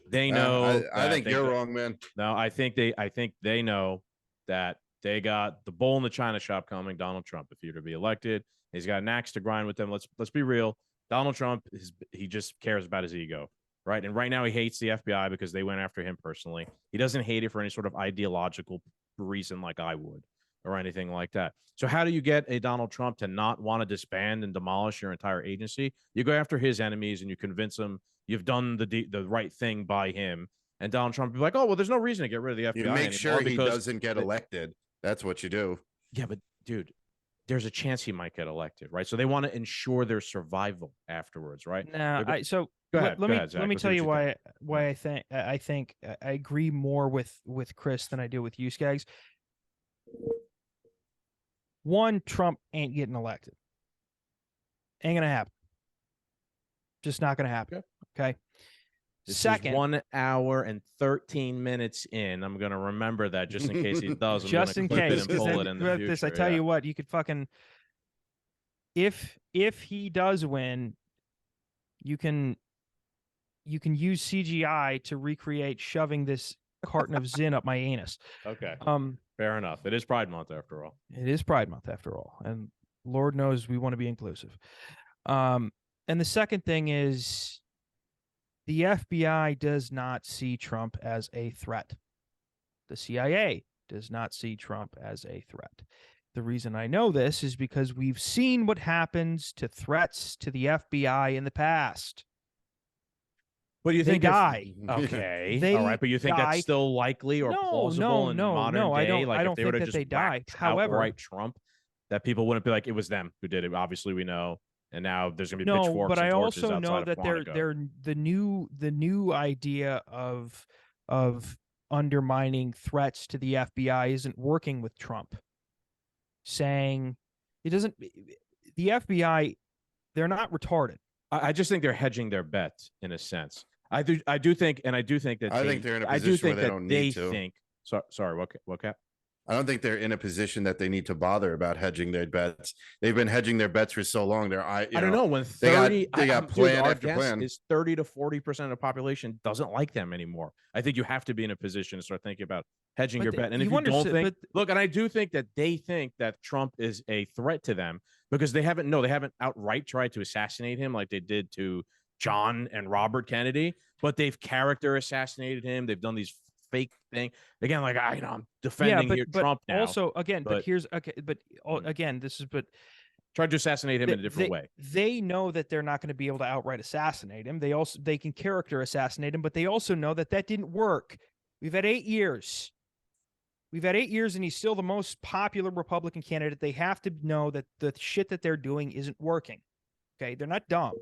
they know. I think they you're got- wrong, man. No, I think they know that they got the bull in the china shop coming. Donald Trump, if he were to be elected, he's got an axe to grind with them. Let's be real. Donald Trump he just cares about his ego, right? And right now he hates the FBI because they went after him personally. He doesn't hate it for any sort of ideological reason like I would or anything like that. So how do you get a Donald Trump to not want to disband and demolish your entire agency? You go after his enemies and you convince him you've done the right thing by him. And Donald Trump would be like, oh, well, there's no reason to get rid of the FBI. You make sure he because doesn't get elected. That's what you do. Yeah, but dude, there's a chance he might get elected, right? So they want to ensure their survival afterwards, right? Nah, Go let ahead, me Zach. tell you What why I think I agree more with Chris than I do with you, Skaggs. One, Trump ain't getting elected. Ain't gonna happen. Just not gonna happen. Okay. This Second, is 1 hour and 13 minutes in. I'm gonna remember that just in case he does. just in case, and pull it in the future. I tell you what, you could fucking if he does win, you can use CGI to recreate shoving this carton of Zin up my anus. Okay. Fair enough. It is Pride Month after all. It is Pride Month after all, and Lord knows we want to be inclusive. And the second thing is, the FBI does not see Trump as a threat. The CIA does not see Trump as a threat. The reason I know this is because we've seen what happens to threats to the FBI in the past. But you They think die. Okay. They all right, but you think die. that's still likely or plausible in modern day? I don't. Like I if don't they were think to that just they die. whack However, outright Trump, that people wouldn't be like, it was them who did it. Obviously, we know, and now there's gonna be no, pitchforks. but and I torches also know outside that of they're Quantico. the new idea of undermining threats to the FBI isn't working with Trump. Saying it doesn't. The FBI, they're not retarded. I just think they're hedging their bets in a sense. I do think that I think they're in a I do position think where they that don't they need to. think. Sorry, what Cap? I don't think they're in a position that they need to bother about hedging their bets. They've been hedging their bets for so long. I don't know when 30 they got plan our after guess plan. is 30 to 40% of the population doesn't like them anymore. I think you have to be in a position to start thinking about hedging But your the- bet. And if you you don't understand- think, look, and I do think that they think that Trump is a threat to them because they haven't outright tried to assassinate him like they did to John and Robert Kennedy, but they've character assassinated him. They've done these fake thing again. Like I'm defending Trump now. Also, again, but here's okay. But Mm. again, this is but tried to assassinate him in a different way. They know that they're not going to be able to outright assassinate him. They can character assassinate him, but they also know that didn't work. We've had 8 years. We've had 8 years, and he's still the most popular Republican candidate. They have to know that the shit that they're doing isn't working. Okay, they're not dumb.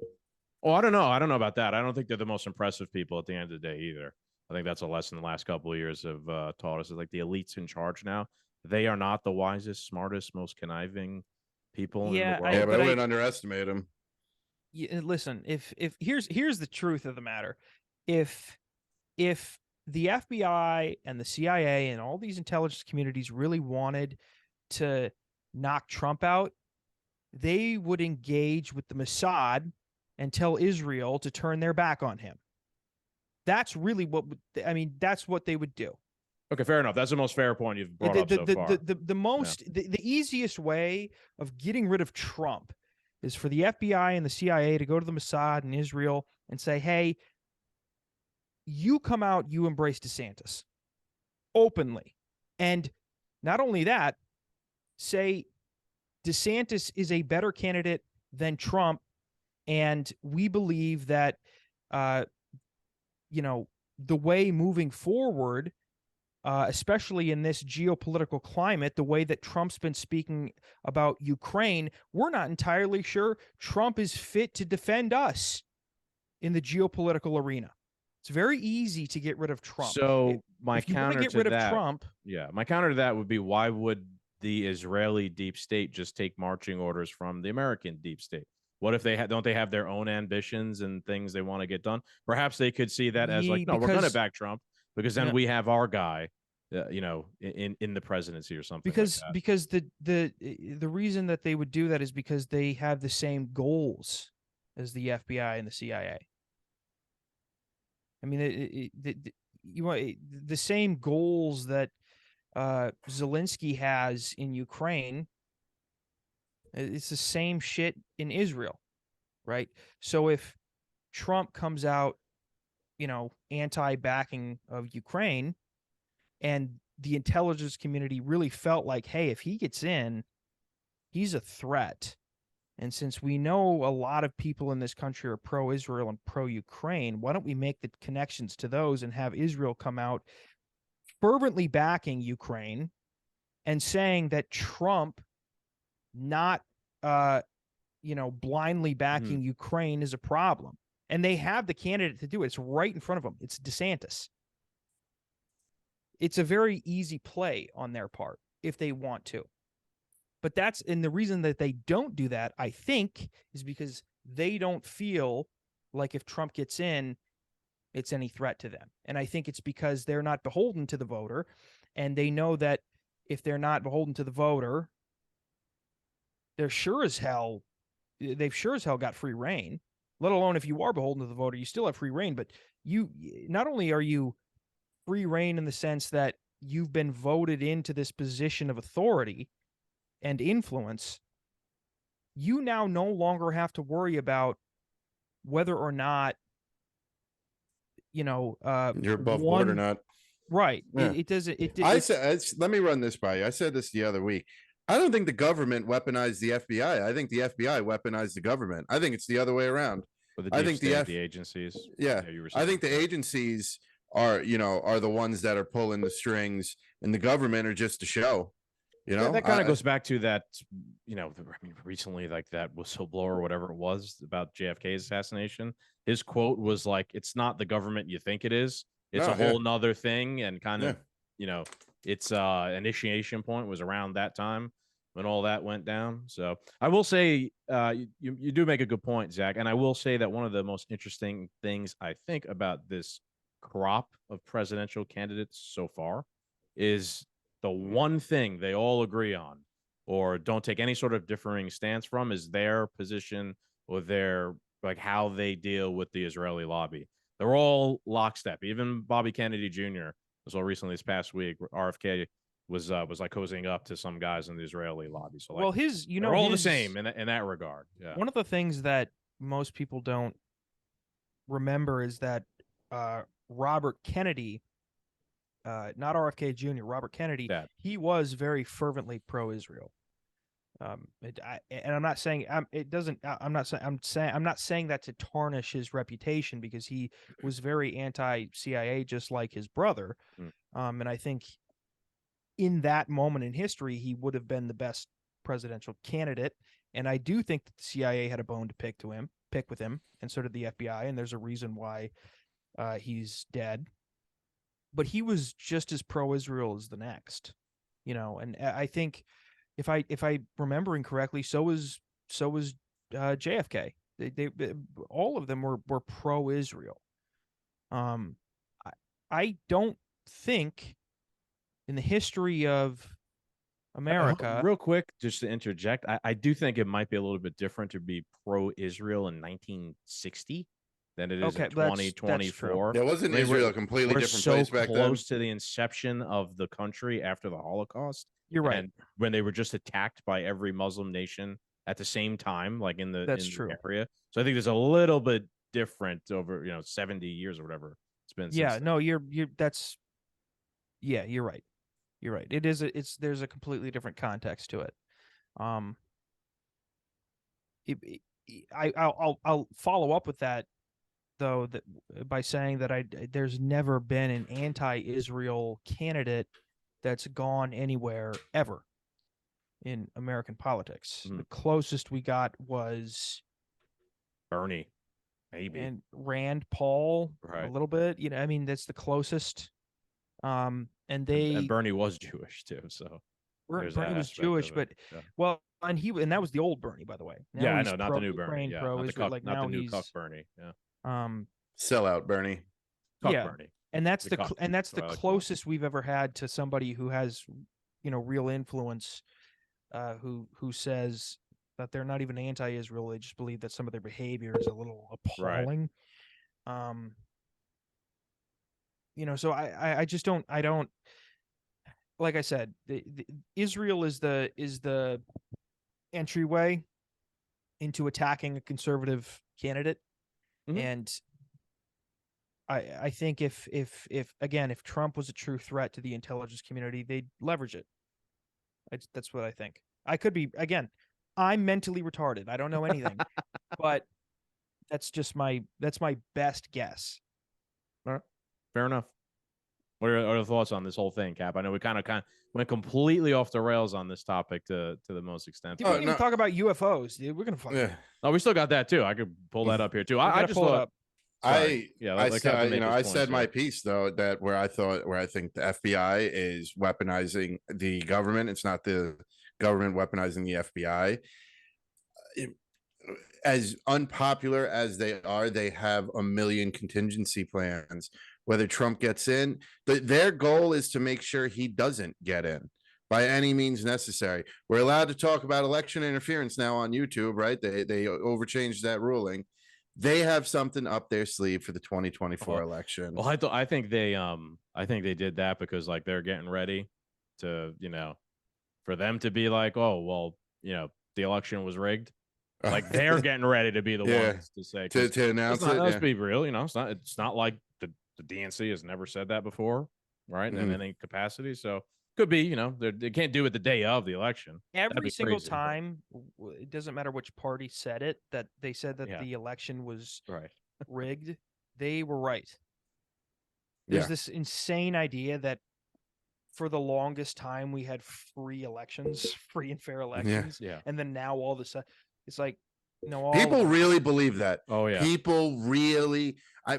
Oh, I don't know. I don't know about that. I don't think they're the most impressive people at the end of the day either. I think that's a lesson the last couple of years have taught us. Is like the elites in charge now. They are not the wisest, smartest, most conniving people in the world. Yeah, but I wouldn't underestimate them. Listen, if here's the truth of the matter. If the FBI and the CIA and all these intelligence communities really wanted to knock Trump out, they would engage with the Mossad and tell Israel to turn their back on him. That's really that's what they would do. Okay, fair enough. That's the most fair point you've brought up so far. The easiest way of getting rid of Trump is for the FBI and the CIA to go to the Mossad and Israel and say, hey, you come out, you embrace DeSantis openly. And not only that, say DeSantis is a better candidate than Trump. And we believe that, the way moving forward, especially in this geopolitical climate, the way that Trump's been speaking about Ukraine, we're not entirely sure Trump is fit to defend us in the geopolitical arena. It's very easy to get rid of Trump. So if you want to get rid of Trump, my counter to that would be, why would the Israeli deep state just take marching orders from the American deep state? What if they don't they have their own ambitions and things they want to get done? Perhaps they could see that as like, no, we're going to back Trump because then we have our guy in the presidency or something. Because like that. because the reason that they would do that is because they have the same goals as the FBI and the CIA. I mean, you want the same goals that Zelensky has in Ukraine. It's the same shit in Israel, right? So if Trump comes out, anti-backing of Ukraine, and the intelligence community really felt like, hey, if he gets in, he's a threat. And since we know a lot of people in this country are pro-Israel and pro-Ukraine, why don't we make the connections to those and have Israel come out fervently backing Ukraine and saying that Trump not, blindly backing Ukraine is a problem. And they have the candidate to do it. It's right in front of them. It's DeSantis. It's a very easy play on their part if they want to. But the reason that they don't do that, I think, is because they don't feel like if Trump gets in, it's any threat to them. And I think it's because they're not beholden to the voter, and they know that if they're not beholden to the voter, they've sure as hell got free reign, let alone if you are beholden to the voter, you still have free reign. But you, not only are you free reign in the sense that you've been voted into this position of authority and influence, you now no longer have to worry about whether or not you're above board or not. Right. Yeah. It doesn't. Let me run this by you. I said this the other week. I don't think the government weaponized the FBI. I think the FBI weaponized the government. I think it's the other way around. I think the agencies. Yeah, I think the agencies are the ones that are pulling the strings, and the government are just a show. That kind of goes back to that, recently, like that whistleblower or whatever it was about JFK's assassination. His quote was like, "It's not the government you think it is. It's a whole nother thing." And kind of, its initiation point was around that time when all that went down. So I will say, you do make a good point, Zach. And I will say that one of the most interesting things I think about this crop of presidential candidates so far is the one thing they all agree on, or don't take any sort of differing stance from, is their position or their, like, how they deal with the Israeli lobby. They're all lockstep. Even Bobby Kennedy Jr. as well recently this past week, RFK was like cozying up to some guys in the Israeli lobby. So, like, they're all the same in that regard. Yeah. One of the things that most people don't remember is that Robert Kennedy, not RFK Jr., Robert Kennedy, he was very fervently pro-Israel. And I'm not saying I'm not saying that to tarnish his reputation, because he was very anti-CIA, just like his brother. And I think in that moment in history, he would have been the best presidential candidate. And I do think that the CIA had a bone to pick with him, and so did the FBI. And there's a reason why he's dead. But he was just as pro-Israel as the next, and I think if I remembering correctly, so was JFK. They all of them were pro-Israel. I don't think in the history of America. Real quick, just to interject, I do think it might be a little bit different to be pro-Israel in 1960 than it is in 2024. There wasn't Israel a completely different place back then? Close to the inception of the country after the Holocaust. You're right. And when they were just attacked by every Muslim nation at the same time, like in the area. So I think there's a little bit different over 70 years or whatever it's been. Yeah, no, you're right. You're right. There's a completely different context to it. I'll follow up with that, though, by saying that there's never been an anti-Israel candidate that's gone anywhere ever in American politics. The closest we got was Bernie, maybe, and Rand Paul, right, a little bit. I mean, that's the closest. And Bernie was Jewish too, so Bernie was Jewish, but and that was the old Bernie, by the way. Now I know, not the new Bernie. Yeah, not the new cuck Bernie. Yeah. Sellout Bernie. Cuck Bernie. And that's The the co- and that's the I like that. closest we've ever had to somebody who has, real influence, who says that they're not even anti-Israel. They just believe that some of their behavior is a little Right. appalling. So I just don't, like I said, Israel is the entryway into attacking a conservative candidate. Mhm. And I think if Trump was a true threat to the intelligence community, they'd leverage it. That's what I think. I could be, again, I'm mentally retarded. I don't know anything, but that's my best guess. All right. Fair enough. What are the thoughts on this whole thing, Cap? I know we kind of went completely off the rails on this topic to the most extent. Dude, we didn't even talk about UFOs, dude. We're gonna fucking. Yeah. Oh, we still got that too. I could pull that up here too. I just pull it thought. up. Sorry. I let said, Captain make his I points said my here. piece though, that where I think the FBI is weaponizing the government. It's not the government weaponizing the FBI. As unpopular as they are, they have a million contingency plans. Whether Trump gets in, their goal is to make sure he doesn't get in by any means necessary. We're allowed to talk about election interference now on YouTube, right? They overchanged that ruling. They have something up their sleeve for the 2024 election. Well, I think they did that because like they're getting ready to, for them to be like, oh, well, the election was rigged. Like they're getting ready to be the ones to say to announce it. Let's be real, it's not like the DNC has never said that before, right? Mhm. In any capacity. So could be, they can't do it the day of the election. Every single crazy, time, it doesn't matter which party said it, that they said that Yeah. the election was Right. rigged, they were right. There's this insane idea that for the longest time we had free elections, free and fair elections. Yeah. And then now all of a sudden, it's like, no, People really believe that. Oh yeah. People really. I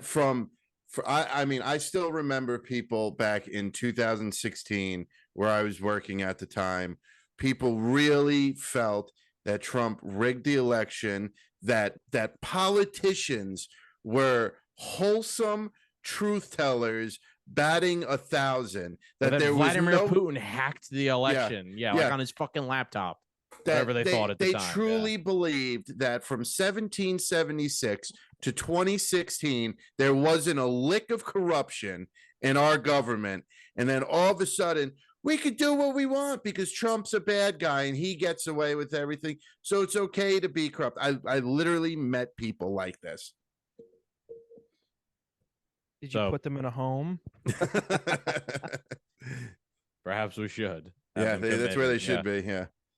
still remember people back in 2016 where I was working at the time. People really felt that Trump rigged the election, that politicians were wholesome truth tellers batting 1,000, that there Vladimir was Putin hacked the election. Yeah, like on his fucking laptop. Whatever they thought at the time. They truly believed that from 1776 to 2016, there wasn't a lick of corruption in our government. And then all of a sudden, we could do what we want because Trump's a bad guy and he gets away with everything. So it's okay to be corrupt. I literally met people like this. Did you put them in a home? Perhaps we should. Yeah, that's where they should be. Yeah.